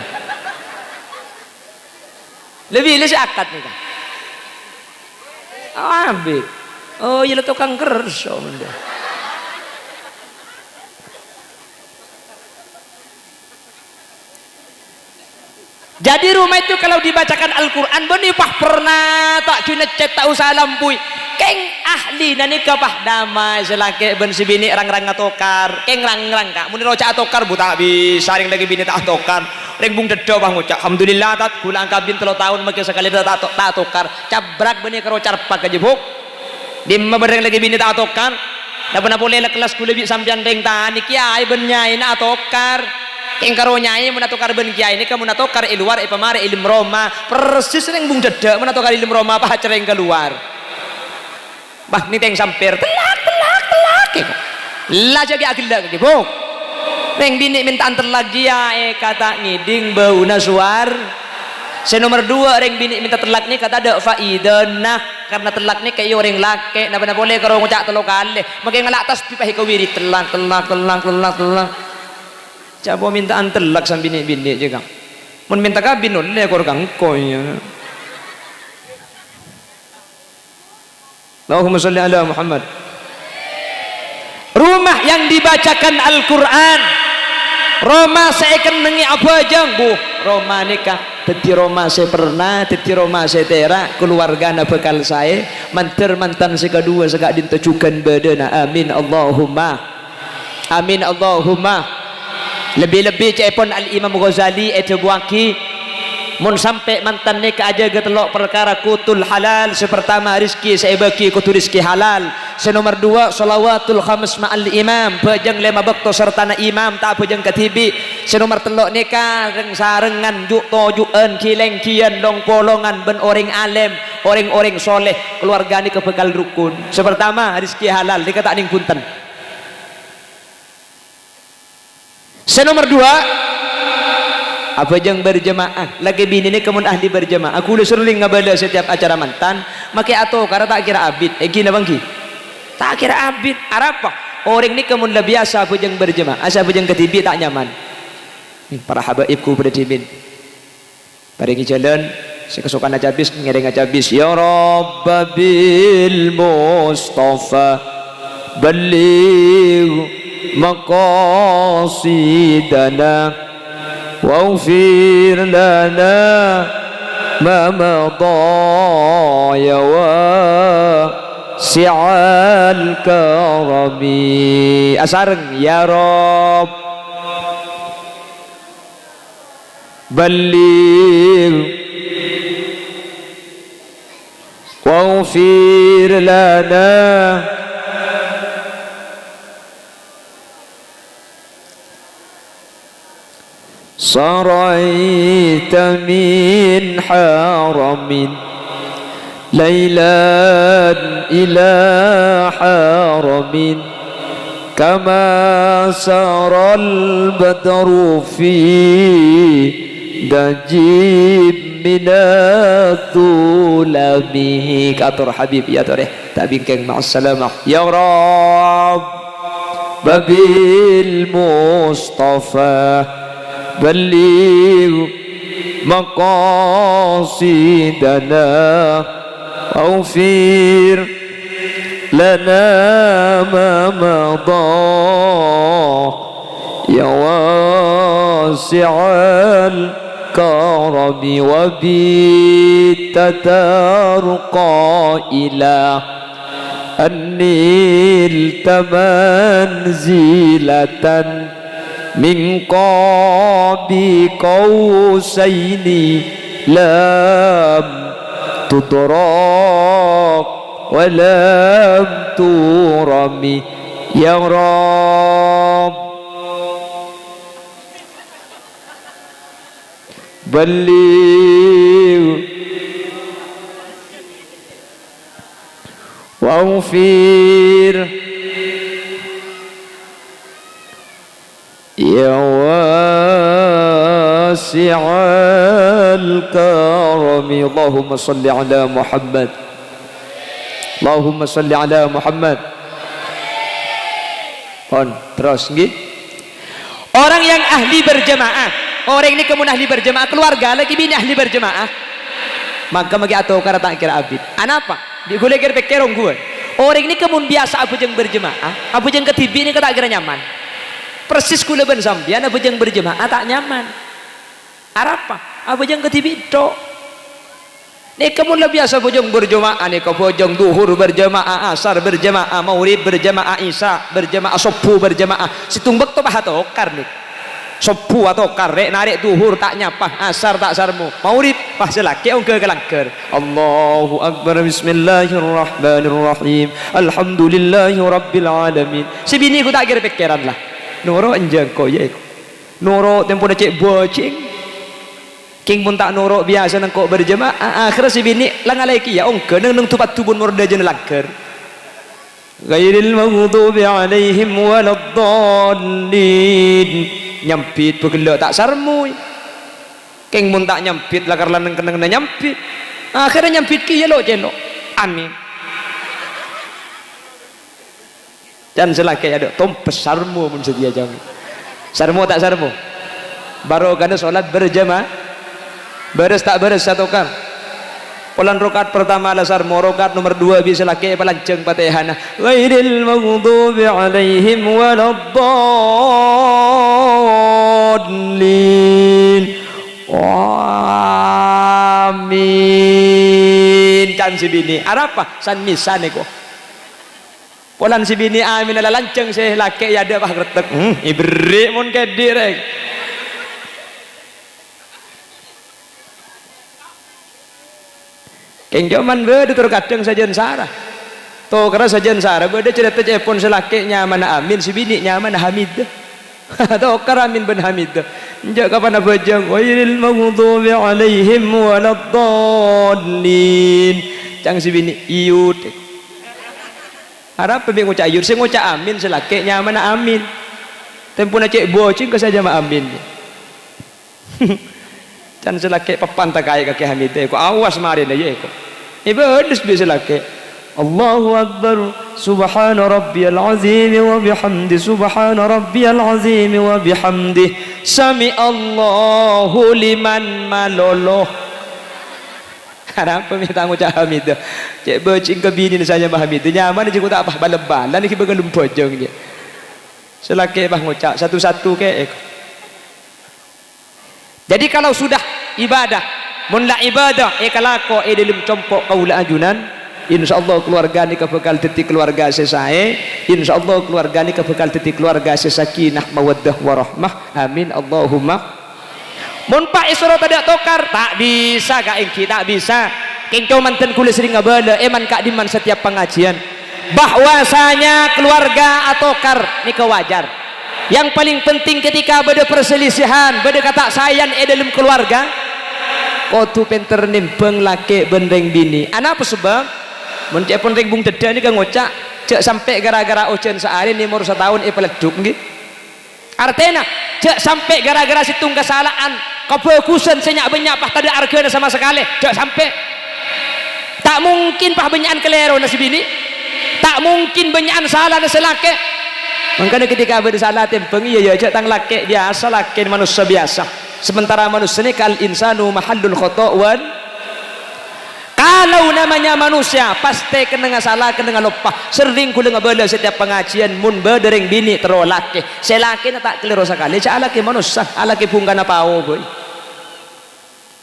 lebih akad nih kan ambil oh iya tukang kerso mantan jadi rumah itu kalau dibacakan Al-Quran benipah pernah tak cuna cet tak usah lampui keng ahli nani kapah damai selake ben si bini rang-rang atokar keng rang-rang kak muni roca atokar bu tak bisa ring lagi bini tak atokar ring bung dedo bang ngucap alhamdulillah tat kulang kabin 3 tahun makin sekali tak atokar cabrak bini kerocar pak aja buk dimma bereng lagi bini tak atokar dah pernah boleh kelas kula bi sampean ring tani kiai ben nyai na atokar keng karo nyai menatokar ben kiai ini kamu natokar luar pamare ilmu Roma persis ring bung dedo menatokar ilmu Roma apa cereng keluar bah ni teng sampir telak lah jadi agil lagi buk ring bini mintaan telak dia kata ngiding bau nasuar nomor 2 ring bini minta telak ni kata ada faidanah karena telak ni kayak orang laki nak boleh kalau ngucak telok kali makin ngelak tas pipah kawiri telak coba mintaan telak sama bini juga mun minta kabin oleh kor kangkoy Allahumma sholli ala Muhammad rumah yang dibacakan Al-Quran Roma saya kenangi apa jang bu Roma nikah teti Roma saya pernah teti Roma saya terak keluarga na bekal saya mantan saya kedua segak dintecukan badana amin Allahumma lebih-lebih cepon Al-Imam Ghazali itu buaki mun sampai mantan nikah aja getelok perkara kutul halal sepertama rizki saya bagi kutu rizki halal nomor 2 salawatul khams ma'al imam pejeng 5 waktu serta na imam tak pejeng katibi nomor 3 nikah reng sarengan juk tojuan kileng kian dong polongan ben orang alim orang soleh keluarga ni kebekal rukun sepertama rizki halal dikata ning punten nomor 2 apa jeng berjemaah lagi bini ni kemun ahli berjemaah aku udah seruling ngabala setiap acara mantan make atau karena tak kira abid gini bangki tak kira abid arapa orang ni kemun lah biasa apa jeng berjemaah asa apa jeng ketibi tak nyaman para habaibku pada tibin paringi jalan saya kesukaan aja bis ngereng aja bis ya Rabbil Mustafa baligh مقاصدنا واغفر لنا ما مضى يا واسع الكرم أسارن يا رب بلغ واغفر لنا صريت من حرم ليلا إلى حرم كما سار البدر في دجيب من الظلم. Katur Habib ya tore tak bingkeng ma'assalamah ya Rabb babil Mustafa baligh maqasidana awfir lana ma madah ya wasi'al karami wa bitatarqa ila annil tamanzilatan min qabi qausaini lam tudrak wa lam turami ya Rabb baligh waghfir ya wasi'al karami. Allahumma salli ala Muhammad, Allahumma salli ala Muhammad. Terus nggih. Orang yang ahli berjamaah, orang ini kemun ahli berjamaah, keluarga lagi bini ahli berjamaah, maka magi atau kara tak kira abid. Anapa? Digolek kerong gue. Orang ini kemun biasa abu jeng berjamaah, abu jeng ketibi ini tak kira nyaman. Persis kula ben sampean abu jeng berjamaah tak nyaman. Arapa? Abu jeng ketibi tok. Nek kemun biasa abu jeng berjamaah, nek abu jeng duhur berjamaah, asar berjamaah, maurib berjamaah, isya berjamaah, subuh berjamaah. Situmbek to bah tokar nek. Subuh atau karek narik duhur tak nyapah, asar tak sarmu, maurib pas selaki ongke kelangker. Allahu akbar, bismillahirrahmanirrahim, alhamdulillahi rabbil alamin. Sebini ku tak kira pikiran lah. Noro enjang ko ye. Noro tempo dah cek bocing. King pun tak noro biasa nang kok berjemaah. Akhirnya sebini langalai ki ya ongke nang tupat tubun morda jen langker. Ghairil maghdubi alaihim waladdallin. Nyampit pegelok tak sarmu. Keng mun tak nyampit lakar lanang kena nyampit. Akhirnya nyampit ki yelo celo. Amin. Dan selaki ada tompes sarmu mun sedia jami. Sarmu tak sarmu. Baru kana salat berjamaah. Beres tak beres satu kan. Polan rokat pertama ala sarmu, rokat nomor 2 bisa laki palanceng Fatihana. Ghairil maghdubi alaihim waladdallin. Amin. Can si bini. Arapa? San misan ko. Polan si bini amin ala lanceng sih laki ya ada bah gretek. Ibri mun ke direk. Keng jaman bede terkadang sajen sarah. To karena sajen sarah bede cerita cepon selaki nyaman amin si bini nyaman hamid. To karamin ben hamid. Njak kapan bajang wailil maghdubi alaihim waladdallin. Cang si bini iut. Harap pembi ngucap iut, sing ngucap amin selaki nyaman amin. Tempo na cek bocing ke saja ma amin. Can selaki papan tak kaya kaki hamid ko awas mari na ye ko ibadus bisa laki Allahu akbar subhana rabbiyal azim wa bihamdi subhana rabbiyal azim wa bihamdi sami Allahu liman malolo. Harap minta ngucap hamid cek bocing ke bini saja ma hamid nyaman je ko tak apa bal-balan iki begelum bojong dia selaki bah ngucap satu-satu ke Jadi kalau sudah ibadah, munlah ibadah, kalako dalam compok kaula ajunan, insyaallah keluarga ni bakal dadi keluarga sesae, insyaallah keluarga ni bakal dadi keluarga sesakinah mawaddah warahmah. Amin Allahumma. Mun pak isra tadak tokar, tak bisa ka engki, tak bisa. King manten kula sering ngabala, eman kak diman setiap pengajian. Bahwasanya keluarga atokar ni kewajar. Yang paling penting ketika ada perselisihan, ada kata sayang dalam keluarga, kotu penter nimbang laki benreng bini. Apa sebab? Mencek pun ring bung deda ni kan ngocak cek sampai gara-gara ocean sehari ni umur setahun peleduk nggih. Artinya cek sampai gara-gara situng kesalahan kefokusan senyak banyak pah tak ada argana sama sekali. Cek sampai tak mungkin pah banyakan kelero nasi bini. Tak mungkin banyakan salah nasi laki. Makanya ketika bersalah tempeng iya cek tang laki biasa laki manusia biasa. Sementara manusia ni kal insanu mahallul khata' wan kalau namanya manusia pasti kena salah kena lupa. Sering kula ngabala setiap pengajian mun bedereng bini tero laki. Selaki na tak keliru sekali. Cak laki manusia, alaki pungkan apa boy.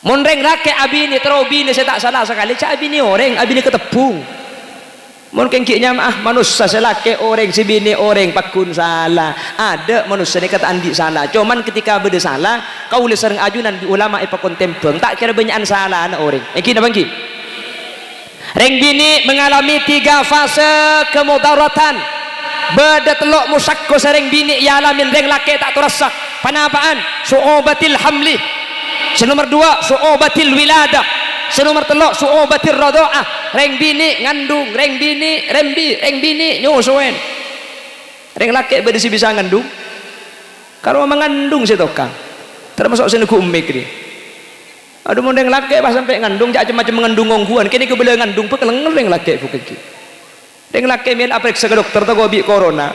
Mun reng laki abini tero bini saya tak salah sekali. Cak abini orang, abini ketepung. Mun kengkiknya manusia selaki orang si bini orang pakun salah. Ada manusia ni kata andi salah. Cuman ketika beda salah, kau le sering ajunan di ulama ipakon tempeng tak kira banyakan salah anak orang. Iki napa iki? Reng bini mengalami 3 fase kemudaratan. Beda telok musakko sereng bini ya alamin reng laki tak terasa. Panapaan? Su'ubatil hamli. Nomor 2 su'ubatil wilada. Nomor 3 su'ubatil radha'ah. Reng bini ngandung, reng bini nyusuin. Reng laki beda si bisa ngandung. Kalau mengandung si tokang. Termasuk senuku umik ni. Aduh mau deng laki pas sampai ngandung jak macam mengandung ngongguan kini kebela ngandung pe keleng deng laki bukan ki deng laki mel periksa ke dokter tak bi corona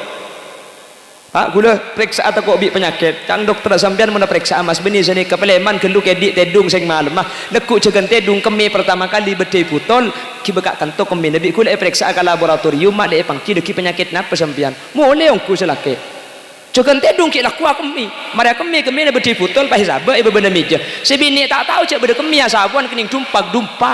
pak gula periksa atau kok bi penyakit cang dokter sampean mana periksa amas benih sini kepeleman genduk edik tedung sing malam mah lekuk cegan tedung kemi pertama kali bedai putol ki bekak kanto kemi nabi kula periksa ke laboratorium mak dek pangki deki penyakit napa sampean mulai ongku selake Jogan tedung ki laku kemi. Mari kemi na bedi putol pa hisaba ibu benda meja. Si bini tak tahu cek beda kemi asabuan kening dumpa.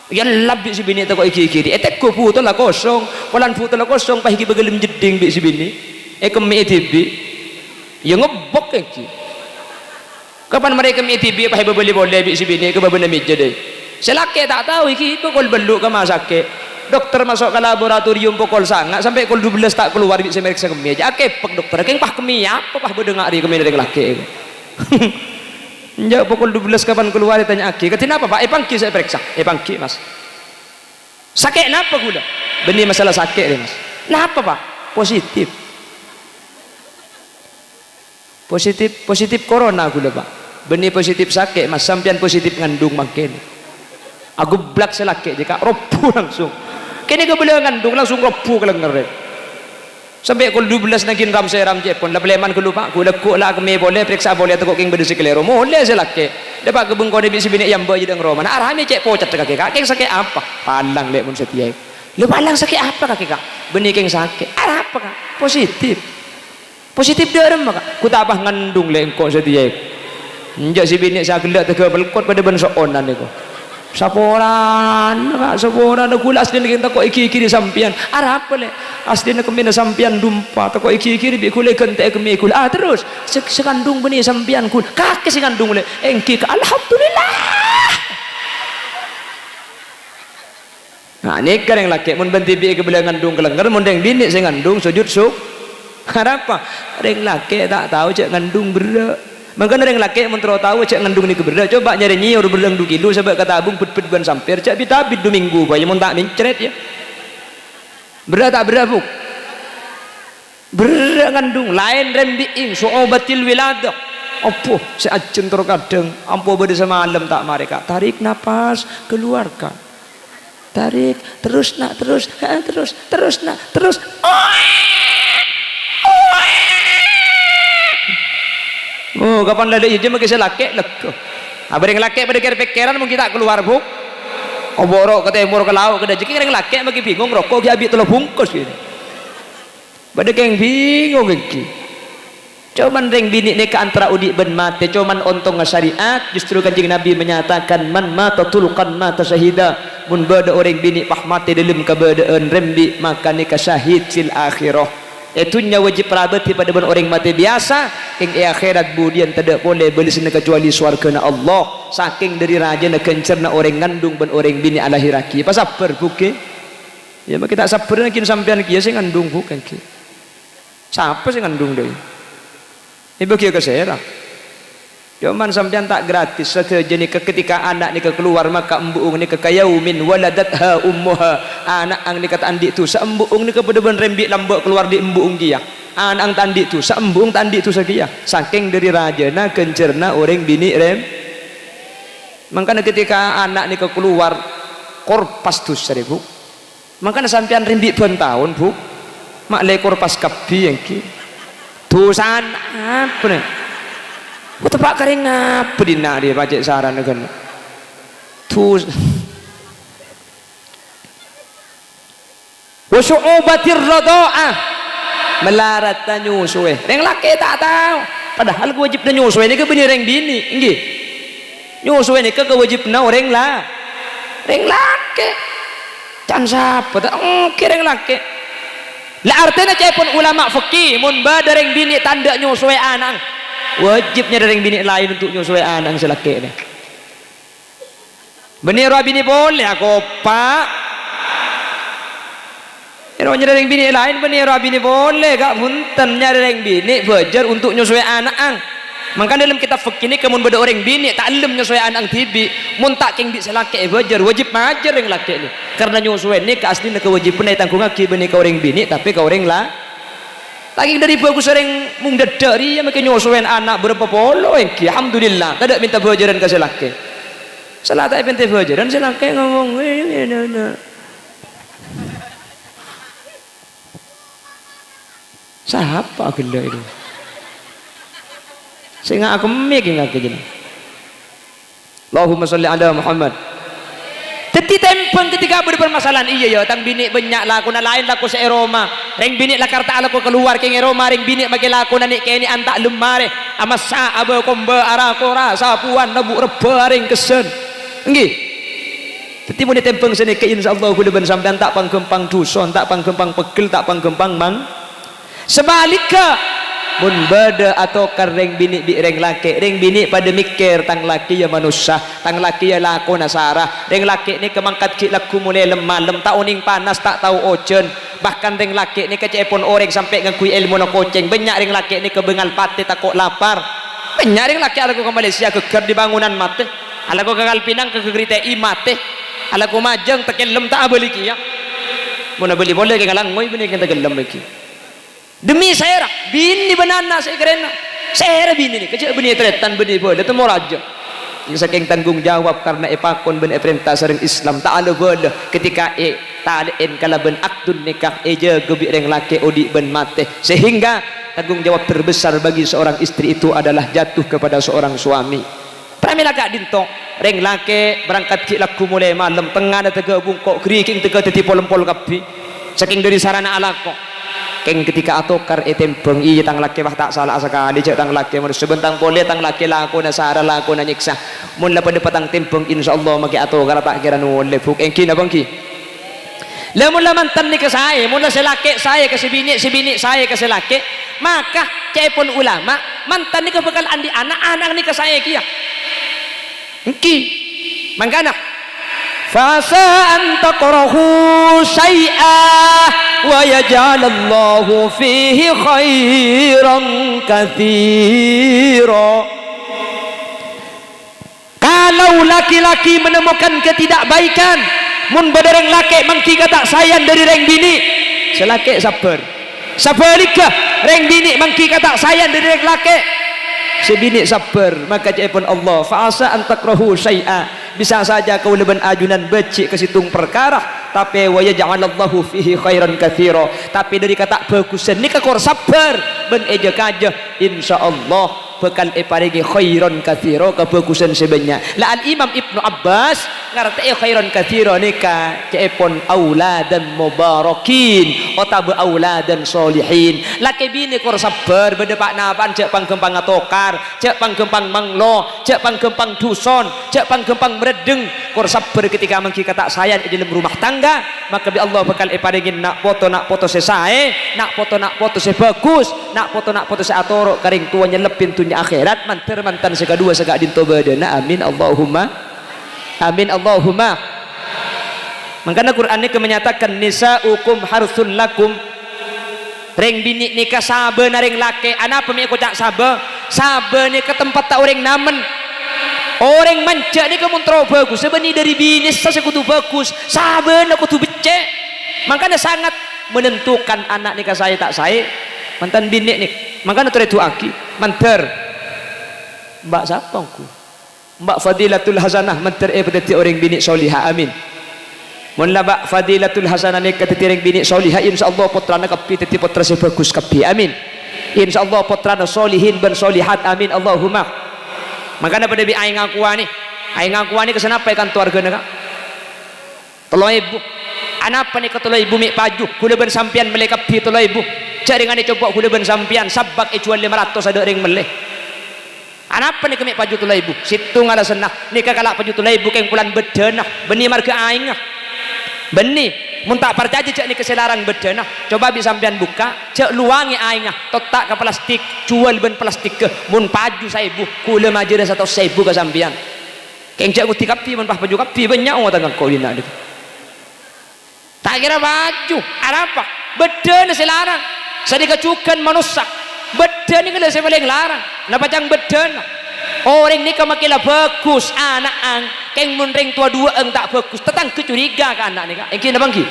Ya labik si bini tak kok iki-iki. Etek putol lah kosong. Polan putol lah kosong pa iki begelim jeding bi si bini. Kemi tibi. Ya ngebok iki. Kapan mereka kemi tibi pa ibu beli boleh bi si bini ke benda meja deh. Selake tak tahu iki kok beluk ke masake. Dokter masuk ke laboratorium pukul sangat sampai pukul 12 tak keluar bisa meriksa kemi aja akepek dokter keng pah kemi apa pah bedeng hari kemi dari laki njak pukul 12 kapan keluar ditanya aki ketina apa pak pangki saya periksa pangki mas sakit napa gula benih masalah sakit deh mas napa pak positif corona gula pak benih positif sakit mas sampian positif ngandung makin aku blak selaki jika roboh langsung kini kebeliau ngandung langsung roboh ke lengan sampai kul 12 nagin ram seram cepon la beleman ku lupa ku lekuk lah kemi boleh periksa boleh tekuk king bedesi kelero boleh selaki dapat kebengko de bisi bini yang bayi deng roma nah arame cek pocet kaki kak king sakit apa palang lek mun setia lu palang sakit apa kaki kak benih king sakit apa kak positif derem kak ku tak apa ngandung lek engko setia njak si bini saya gelak tega belkot pada ben sokonan niku saporan gula asli kita kok iki-iki di sampian arah apa le asli kemina sampian dumpa kok iki-iki di kule kente kemi kul terus sekandung benih sampian kul kakek sekandung le engki alhamdulillah nah ini kan yang laki mun benti bi ke bela ngandung kelengger mun deng bini sing ngandung sujud suk apa deng laki tak tahu cek ngandung berak maka orang laki mentero tahu cek ngandung ni keberda coba nyari nyiur berlang 2 kilo sebab kata abung pet ban sampir cek bitabit 2 minggu bayi mun tak mincret ya berda tak berda buk berda ngandung lain rembiing su'ubatil wilada opo seajen terkadang ampo beda semalam tak mereka tarik napas keluarkan tarik terus nak terus nak terus oh kapan lada hijau mungkin saya laki lekuk abang yang laki pada kira-pikiran mungkin tak keluar buk oborok ke timur ke laut ke dajik yang laki mungkin bingung rokok dia habis telur bungkus gini pada yang bingung gini cuman ring bini ni ke antara udik ben mati cuman ontong syariat justru kanjeng Nabi menyatakan man mata tulkan mata syahida mun bada orang bini pah mati dalam kebadaan rembi maka ni syahid fil akhirah itunya wajib perabati pada orang mati biasa yang akhirat budian tidak boleh beli sini kecuali surga na Allah saking dari raja na kencerna orang ngandung ben orang bini alahiraki pas sabar buke ya mak kita sabar kin sampean kieu sing ngandung bukan ki siapa sing ngandung deui ibu kieu kesera Cuman sampean tak gratis saja ni ketika anak ni keluar maka embuung ni kekayaumin waladatha ummuha. Anak ang ni kata andik tu saembuung ni kebedeban rembik lambak keluar di embuung dia. Anak ang tandik tu saembuung tandik tu sakia. Saking dari rajana kencerna orang bini rem. Makanya ketika anak ni keluar korpas tu seribu. Makanya sampean rembik pun tahun bu. Mak le korpas kapi yang ki. Tusan apa ni? Tepak kering apa dina dia pacek saran kan tu wa syu'ubatir radha'ah melarat nyusue reng laki tak tahu padahal wajibna nyusue ni ke bini reng bini nggih nyusue ni ke wajibna orang lah reng laki can sapa tak reng laki la artinya cepon ulama fikih mun badareng bini tanda nyusue anak wajibnya dari bini lain untuk nyusui anak selaki ni. Benih bini boleh aku pak. Eronya dari bini lain benih bini boleh gak puntennya dari bini wajar untuk nyusui anak ang. Maka dalam kitab fikih ni kemun beda orang bini tak lem nyusui anak tibi mun tak king di selaki wajar wajib majar yang laki ni. Karena nyusui ni keaslinya kewajiban ai tanggung aki benih ke orang bini tapi ke orang lah lagi dari bagus sering mung dedari ya makin nyusuin anak berapa polo engki alhamdulillah tidak minta bajaran ke selaki salah tak minta bajaran selaki ngomong siapa gila itu sehingga aku mikir ngake jadi Allahumma sholli ala Muhammad. Teti tempeng ketika berpermasalahan iya ya tang bini banyak laku na lain laku sa Roma reng bini la karta laku keluar keng Roma reng bini bagi laku na ni keni antak lemare amasa aba komba arakora sapuan nabu reba reng kesen nggih teti mun tempeng sene ke insyaallah kudu ben sampean tak panggempang duson tak panggempang pegel tak panggempang mang sebaliknya mun beda atau reng bini bi reng laki reng bini pada mikir tang laki ya manusia tang laki ya laku nasara reng laki ni kemangkat ki laku mulai lemah tauning panas tak tahu ojen bahkan reng laki ni kecepon orang sampai ngakui ilmu na koceng banyak reng laki ni kebengal pati takut lapar banyak reng laki alaku ke Malaysia keker di bangunan mate alaku ke Kalpinang ke Geritei mate alaku majeng tekelem tak beli ki ya mun beli boleh ke ngalangoy bini kita gelem lagi demi saya bini banana saya keren saya bini ni kecil bini tretan bini boleh temu raja yang saking tanggung jawab karena epakon ben perintah sareng Islam tak ada boleh ketika ta'alin kala ben akdun nikah eja gebi reng laki odi ben mate sehingga tanggung jawab terbesar bagi seorang istri itu adalah jatuh kepada seorang suami pramila kak dinto reng laki berangkat ki laku mulai malam tengah ada tega bungkok kriking tega teti pol-pol kapi saking dari sarana alako keng ketika atokar tempeng iya tang laki bah tak salah sekali cek tang laki mun sebentang boleh tang laki laku na sara laku na nyiksa mun la pada patang tempeng insyaallah maki atokar tak kira nulle buk engki na bangki lamun la mantan ni ke saya mun la selaki saya ke si bini saya ke selaki maka cepon ulama mantan ni ke bakal andi anak ni ke saya kia engki mangkana fasa an taqrahu syai'a wa yaj'alallahu fihi khairan katsira. Kalau laki-laki menemukan ketidakbaikan mun badareng laki mangki kata sayang dari reng bini selaki sabar sabarika reng bini mangki kata sayang dari reng laki sebini sabar maka cepon Allah fa'asa an takrahu syai'a bisa saja kau leban ajunan becik ke situng perkara tapi wa yaj'alallahu fihi khairan katsira tapi dari kata bagusan ni kekor sabar ben eja kaja insyaallah bekal paringi khairan katsira kebagusan sebanyak la al Imam Ibnu Abbas ngarti khairan katsira nika cepon auladan mubarakin otabe auladan solihin laki bini kor sabar bede pak napan cek panggempang atokar cek panggempang manglo cek panggempang duson cek panggempang meredeng kor sabar ketika mangki kata sayang di dalam rumah tangga maka bi Allah bakal paringin nak foto sesae nak foto se bagus nak foto se atoro karing tuanya lepin tunya akhirat mantan sekadua segak dinto badana amin Allahumma makanya Quran ini menyatakan nisaukum harsul lakum reng bini nikah sabe na reng laki anak pemi ko tak sabe sabar ni ke tempat tak orang namen orang manca ni kamu terlalu bagus sebenarnya dari bini saya kudu bagus sabar nak kudu becek makanya sangat menentukan anak nikah saya tak saya mantan bini ni makanya terus itu aki manter mbak siapa aku mbak Fadilatul Hasanah manter petiti orang bini solihah amin mun labak Fadilatul Hasanah ni petiti orang bini solihah insyaallah putrana kapi teti putra si bagus kapi amin insyaallah putrana solihin ben solihat amin Allahumma makanya pada bi aing ngakuan ni kesenapa ikan keluarga nak tolong ibu anapa ni ketolong ibu mik paju kula ben sampian meleka pi tolong ibu cak dengan coba kula ben sampian sabak icuan 500 ada ring meleh anapa ni kemik paju tolong ibu situ ngala senah ni kakalak paju tolong ibu keng pulan bedenah beni marga aing beni mun tak percaya cak ni keselarang bedenah coba bi sampian buka cak luangi aing totak ke plastik jual ben plastik ke mun paju saya ibu kula majere 100.000 ke sampian keng cak guti kapi mun pah paju kapi banyak orang tanggang kau dina dia tak kira baju apa beda ni selarang saya dikecukan manusia beda ni kalau saya paling larang nak pacang beda orang ni kemakilah bagus anak ang keng munring tua dua ang tak bagus tetang kecuriga ke anak ni kak yang kena bangki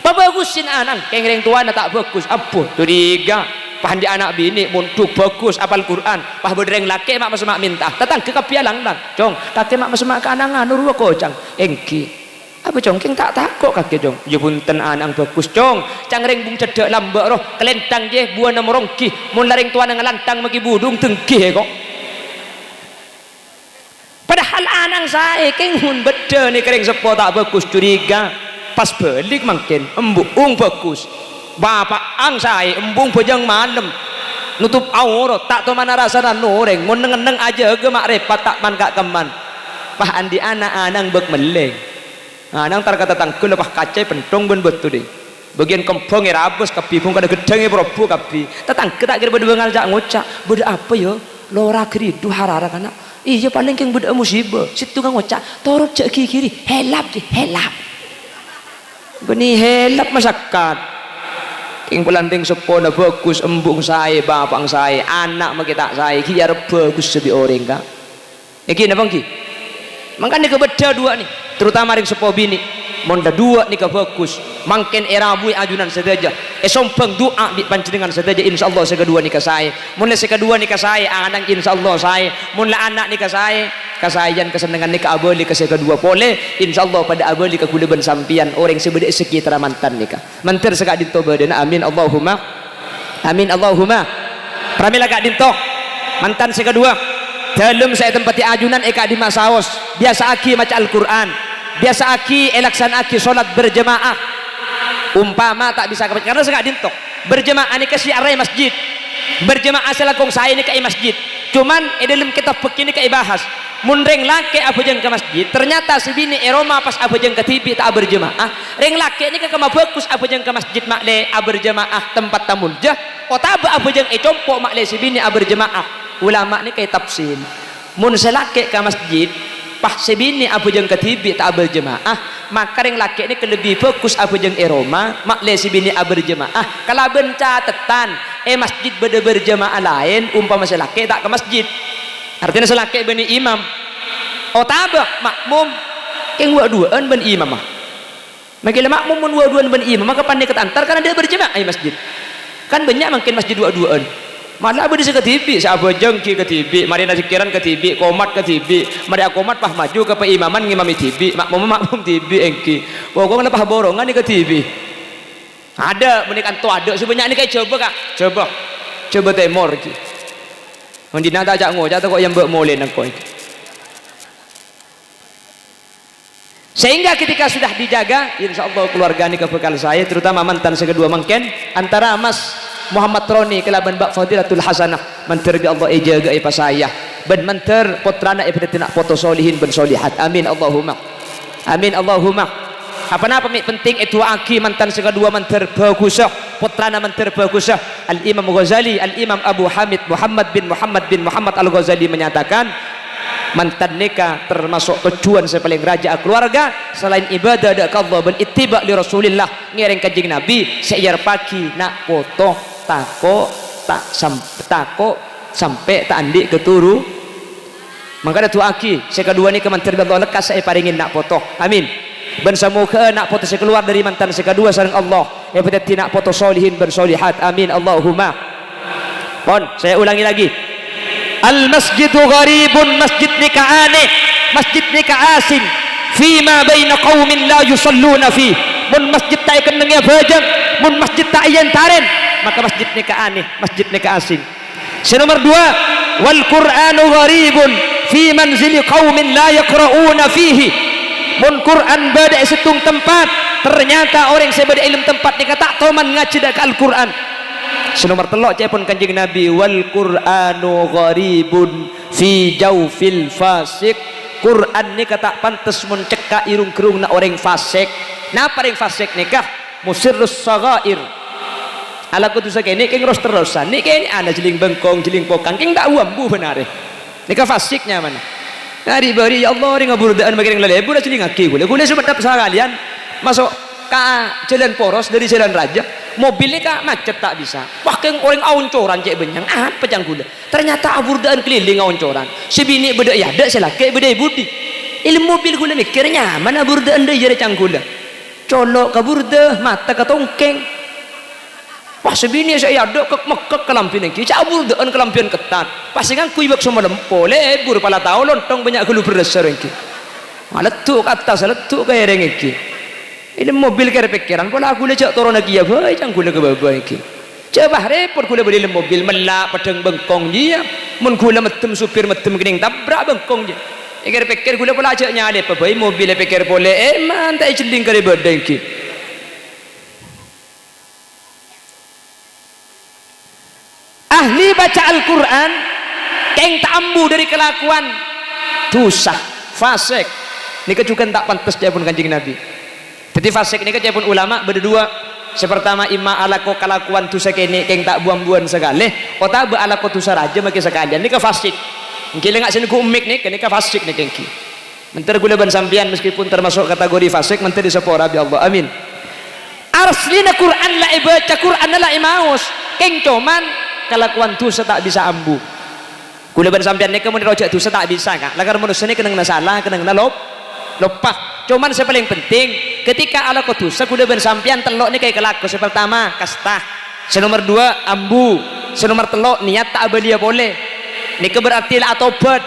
bagusin anak keng ring tua tak bagus apa curiga pahan di anak bini muntuk bagus apal Quran pah berdeng laki mak masemak minta tetang ke kapialang dan cong kakek mak masemak ke anangan nurwa kocang engki apa cong keng tak takut kakek cong je punten anang bagus cong cangring bung cedek lambak roh kelentang je buah nomorongki mun laring tuan nang lantang magi budung tengkih kok padahal anang saya keng hun beda ni kering sepo tak bagus curiga pas balik makin embung bagus bapak ang saya embung bojang malam nutup aurat tak tahu mana rasa dan noreng mun neng aja ge mak repat tak man gak keman pah andi anak anang bek meleng nang tar kata tangkul lepas kacai pentong ben betul deh bagian kempong rabus kapi pun kada gedeng propo kapi tatang tak kira berdua ngajak ngocak beda apa yo lora keridu harara kana iya paling keng beda musibah situ kang ngocak torop cek kiri helap je helap beni helap masyarakat keng pelanting sepona bagus embung saya bapang saya anak makita saya kiar bagus sebi orang kak iki napa ki makanya kebeda dua nih terutama ring sepo bini monda dua nikah bagus mangken era bui ajunan sedaja sompeng doa di panjenengan sedaja insyaallah sekedua nikah saya mun sekedua nikah saya anak insyaallah saya mun anak nikah saya kasayan kesenangan nikah abeli ke sekedua boleh insyaallah pada abeli ke kuleban sampian orang sebeda sekitar mantan nikah manter sekak dinto badan amin Allahumma amin Allahumma pramila kak dinto mantan sekedua dalam saya tempati ajunan eka di masaos biasa aki maca Al-Quran biasa aki elaksan aki solat berjemaah umpama tak bisa karena sekak dintok berjemaah ni kasih arai masjid berjemaah selakong saya ni kai masjid cuman dalam kitab fikih ni kai bahas mun reng laki apa jeng ke masjid ternyata si bini eroma pas apa jeng ke TV tak berjemaah reng laki ni ke bagus apa jeng ke masjid makle berjemaah tempat tamuljah otaba apa jeng compok makle si bini berjemaah ulama ni kai tafsir mun selaki ke masjid pah sebini apa jeng ke TV tak berjemaah maka yang laki ni lebih fokus apa jeng eroma makle sebini berjemaah kalau bencatatan masjid berjemaah lain umpama selaki tak ke masjid artinya selaki beni imam otabah makmum yang dua-duaan ben imam makile makmum mun dua-duaan ben imam maka pandai ketantar karena dia berjemaah masjid kan banyak makin masjid dua-duaan malah berdisi ke TV siapa jengki ke TV mari nasi kiran ke TV komat ke TV mari komat pah maju ke peimaman ngimami TV makmum TV engki pokoknya pah borongan ni ke TV ada menikan tu ada sebanyak ni kayak coba kak coba temor ki mendina tak ajak ngojak tu kok yang mbak molen aku sehingga ketika sudah dijaga insyaallah keluarga ni kebekal saya terutama mantan sekedua mungkin antara Mas Muhammad Roni kelaban Mbak Fadilatul Hasanah manter bi Allah jaga ipa saya ben manter putrana ipatina foto solihin ben solihat amin Allahumma apa penting itu aki mantan sekedua manter bagusah putrana manter bagusah Al Imam Ghazali Al Imam Abu Hamid Muhammad bin Muhammad Al Ghazali menyatakan mantan nikah termasuk tujuan saya paling raja keluarga selain ibadah ada Allah ben ittiba li Rasulillah ngiring kanjeng Nabi seiar pagi nak foto tako sampai tak andik keturu. Maka ada tu aki saya kedua ni kemantir Allah lekas saya paringin nak foto. Amin. Ben semoga nak foto saya keluar dari mantan saya kedua sareng Allah. Yang berarti nak foto solihin bersolihat. Amin Allahumma. Pon, saya ulangi lagi. Al masjidu gharibun, masjid ni ka aneh, masjid ni ka asing. Fima baina qaumin la yusalluna fi. Mun masjid tak kenengnya bajang, mun masjid tak iyan taren, maka masjid ni ka aneh, masjid ni ka asing. Nomor 2, wal Qur'anu gharibun fi manzili qaumin la yaqra'una fihi. Mun Quran beda setung tempat, ternyata orang yang beda ilmu tempat ni kata toman ngaji dak Al-Quran. Nomor 3 cepon kanjeng Nabi, wal Qur'anu gharibun fi jawfil fasik. Quran ni kata pantes mun cekak irung kerung na orang fasik. Napa orang fasik nikah? Musirrus sagair. Ala kudu sakene keng ros terusan. Ni kene ana jeling bengkong, jeling pokang keng dak uambu benare. Nikah fasiknya mana? Hari bari ya Allah ring ngaburdaan makin lelebu dah jeling aki gule. Gule sudah dapat sekalian masuk ke jalan poros dari jalan raja. Mobilnya kak macet tak bisa. Wah keng orang auncoran cek benyang. Apa jang gula? Ternyata aburdaan keliling auncoran. Si bini beda ya ada selaki beda budi. Ilmu mobil gula mikirnya mana aburdaan dia jadi cang gula. Colok kaburda mata katongkeng. Wah sebini saya ada kekmekek kelampian ki caburdaan kelampian ketat. Pasti kan kui bak semua lempo lebur pala tahu lontong banyak gulu beresar ki. Maletuk atas letuk kaya reng ki. Ini mobil kira pikiran pola aku lejak turun lagi ya boy cang gula ke bawah iki. Coba repot gula beli mobil melak padang bengkong dia. Mun gula metem supir metem kening tabrak bengkong dia. Kira pikir gula pola ajak nyale apa boy mobil pikir boleh man tak jeling kare badai iki. Ahli baca Al-Quran keng tak ambu dari kelakuan dosa fasik. Ini kejukan tak pantas dia pun kanjeng Nabi. Jadi fasik ini kan pun ulama berdua. Sepertama ima alako kelakuan dosa kene keng tak buang-buang sekali. Ota be alako dosa raja makin sekalian. Ini ke fasik. Mungkin enggak sini ku umik nih, ini ke fasik nih kengki. Menteri gula ban sampian meskipun termasuk kategori fasik menteri sepora bi Allah. Amin. Arslina Quran la ibaca Quran la imaus. Keng cuman kelakuan dosa tak bisa ambu. Gula ban sampean nek mun rojak dosa tak bisa kak. Lagar manusia ini kena salah, kena lopah. Cuman yang paling penting ketika ala dosa gula ban sampean telok ni kayak kelaku. Pertama kastah. Nomor 2 ambu. Nomor 3 niat tak abalia boleh. Ni berarti lah tobat.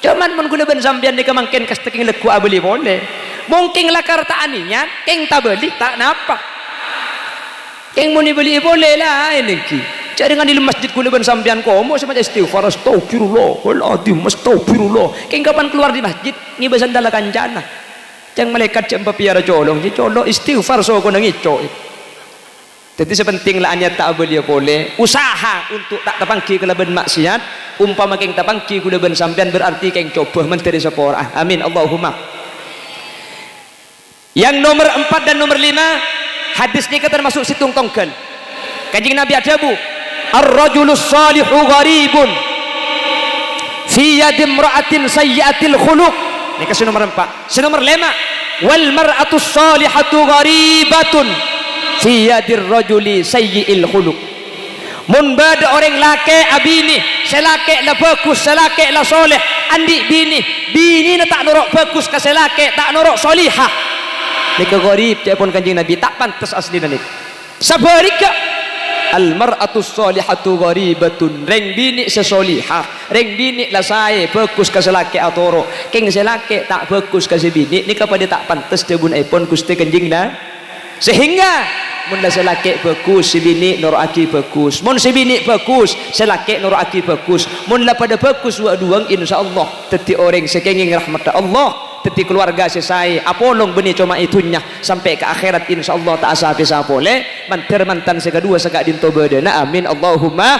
Cuman mun gula ban sampean ni kemangkin kastah king leku abali boleh. Mungkin lakar tak aninya king tak beli tak napa. King muni beli boleh lah ini ki. Jadi dengan di masjid gula ban sampean komo sama istighfar astagfirullah wal azim astagfirullah. King kapan keluar di masjid ngibasan dala kancana. Jang malaikat jam piara colong, ji colong istighfar so ko nang ico. Jadi sepenting lah niat tak boleh boleh. Usaha untuk tak tapangki kelaban maksiat. Umpama king tapangki gula ban sampean berarti king coba menteri sepora. Amin Allahumma. Yang nomor 4 dan nomor 5 hadis ini termasuk situng tongkel. Kanjeng Nabi adabu ar-rajulus salihu gharibun fi yadi imra'atin sayyi'atil khuluq. Ini kasih nomor 4. Nomor 5 wal mar'atus salihatu gharibatun fi yadir rajuli sayyi'il khuluq. Mun bada orang laki abini selake la bagus selake la soleh andi bini na tak norok bagus ka selake tak norok solihah. Ni ke gharib pun kanjeng Nabi tak pantas asli nik. Sabarika al mar'atus salihatu gharibatun reng bini sesolihah reng bini la sae bagus ka selake atoro keng selake tak bagus ka bini ni kepada tak pantas debun ipon Gusti kanjeng na sehingga mun la selake bagus si bini noraki bagus mun si bini bagus selake noraki bagus mun la pada bagus dua-duang insyaallah dadi orang sekenging rahmat Allah teti keluarga sesai apolong benih cuma itunya sampai ke akhirat insyaallah tak asa bisa boleh mantan sekedua segak dinto bedena amin Allahumma.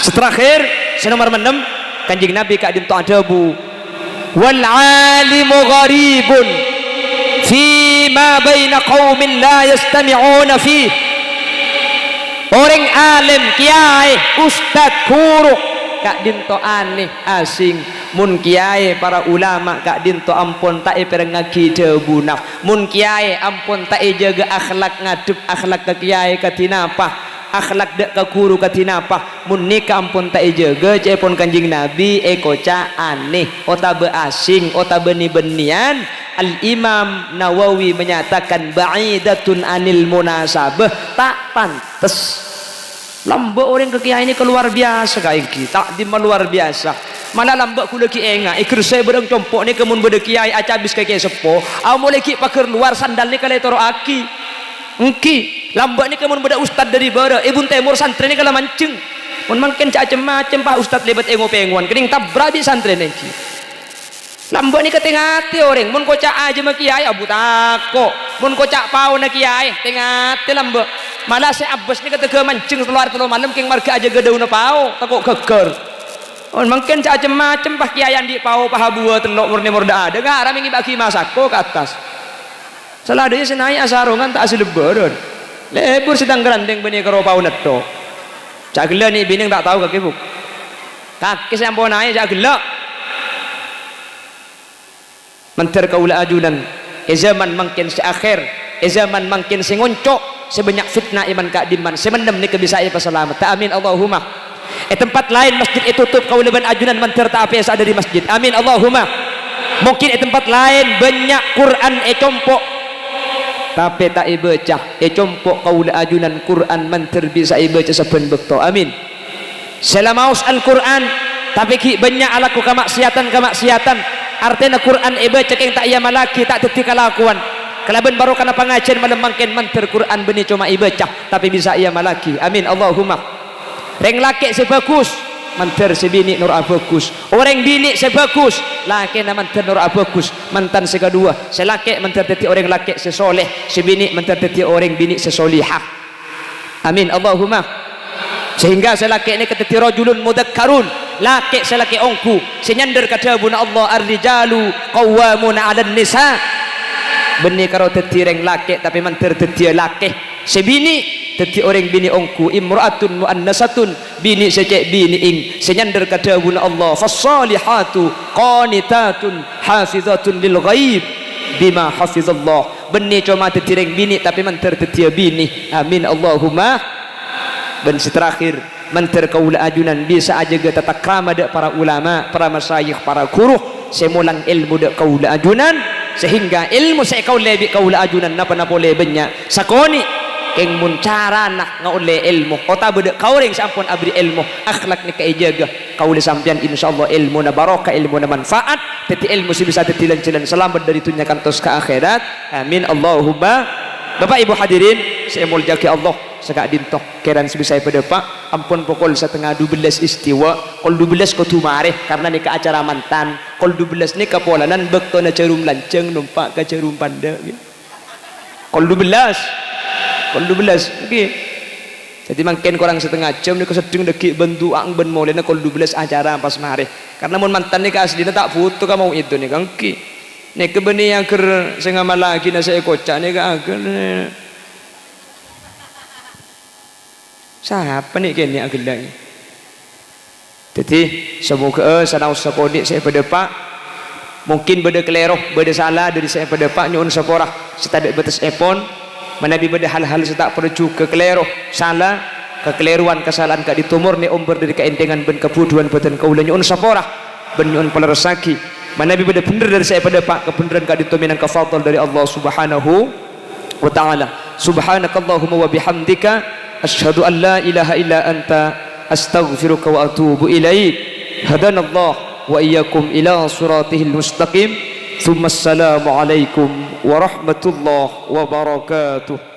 Terakhir nomor 6 kanjeng Nabi kak dinto adabu wal alimu gharibun fi ma baina qaumin la yastami'una fi. Orang alim kiai ustad guru kak dinto aneh asing mun kiai para ulama kak dinto ampun tak perengaki debunaf mun kiai ampun tak jaga akhlak ngadep akhlak ke kiai katinapa akhlak dek ka guru katinapa mun nikah ampun tak jaga cepon kanjing nabi koca aneh otabe asing otabe ni benian. Al Imam Nawawi menyatakan ba'idatun anil munasabah, tak pantas lambak orang ke kiai ini keluar biasa kayak kita di luar biasa malah lambak kula ki enga ikir saya berang compok ni kemun beda kiai aca habis kayak sepo au mulai ki pakir luar sandal ni kala toro aki engki lambak ni kemun beda ustad dari bara ibun temur santri ni kala mancing mun mangken macam pak ustad lebat engo penguan kening tabrabi santri ni lambak ni ketengati orang mun kocak aja mak kiai abu tako mun kocak pau na kiai tengati lambak malah si Abbas ni kata mancing keluar malam keng marga aja gedauna pau takut geger on mungkin macam pak kiai di pau paha buah telok murni murda ada ngara mingi bagi masako ke atas seladanya senai asarongan tak asli lebaran lebur sedang gerandeng bini karo pau netto cak gela ni bini tak tahu kaki buk kaki sampun naik cak gela mentir kaula ajunan zaman mungkin si akhir zaman mungkin si ngoncok sebanyak fitnah iman kadiman semendem ni kebisai pasalamat amin Allahumma tempat lain masjid itu tutup kau leban ajunan mentir tak apa ada di masjid amin Allahumma mungkin tempat lain banyak Quran compok tapi tak baca compok kau ajunan Quran mentir bisa baca saben bekto amin selamaus Al-Quran tapi ki banyak alaku kemaksiatan artinya Quran baca keng tak iya malaki tak teti kalakuan kalaban baru kana pengajian malam mangken manter Quran benih cuma ibaca tapi bisa ia malaki amin Allahumma reng laki sebagus manter sebini nur abagus orang bini sebagus laki na manter nur abagus mantan sekedua selaki manter teti orang laki sesoleh sebini manter teti orang bini sesolihah amin Allahumma sehingga selaki ini keteti rajulun mudakkarun laki selaki ongku senyander kadabuna Allah ar-rijalu qawwamuna 'alan nisa benih karo teti reng laki tapi manter teti laki sebini teti orang bini ongku imra'atun muannasatun bini secek bini ing senyander kadawuna Allah fassalihatu qanitatun hafizatun lil ghaib bima hafizallah benih cuma teti reng bini tapi manter teti bini amin Allahumma dan terakhir manter kaula ajunan bisa aja ge tata krama de para ulama para masyayikh para guru semulang ilmu de kaula ajunan sehingga ilmu saya kau lebih kau ajunan napa boleh banyak sakoni keng mun cara nak ngaule ilmu kota beda kau ring sampun abri ilmu akhlak ni kai jaga kau le sampean insyaallah ilmu na barokah ilmu na manfaat teti ilmu si bisa tetilan-tilan selamat dari dunia kantos ke akhirat amin Allahumma Bapak Ibu hadirin saya muljaki Allah sekak dintoh keran sebisai pada pak ampun pukul 11:30 istiwa kol 12 ko tumareh karena ni ke acara mantan kol 12 ni ke polanan bekto na cerum lanceng numpak ke cerum panda kol 12 okay. Jadi mungkin kurang setengah jam ni kesedeng deki bentu ang ben molena kol 12 acara pas mareh karena mun mantan ni ke aslina tak foto ka mau itu ni kangki ni ke beni yang ker sing amal lagi na saya kocak ni ka siapa nih kini agelang jadi semoga sanau sakodik saya pada pak mungkin beda keleroh beda salah dari saya pada pak nyun seporah setadak batas epon menabi beda hal-hal setak perju ke keleroh salah kekeliruan kesalahan kak ditumur ni umber dari keentengan ben kebuduan beten kaulah nyun seporah ben nyun peleresaki menabi beda bener dari saya pada pak kebenaran kak dituminan kefadl dari Allah subhanahu wa ta'ala subhanakallahumma wa bihamdika asyhadu an la ilaha illa anta astaghfiruka wa atubu ilaik hadanallah wa iyyakum ila siratihil mustaqim thumma assalamu alaikum warahmatullahi wabarakatuh.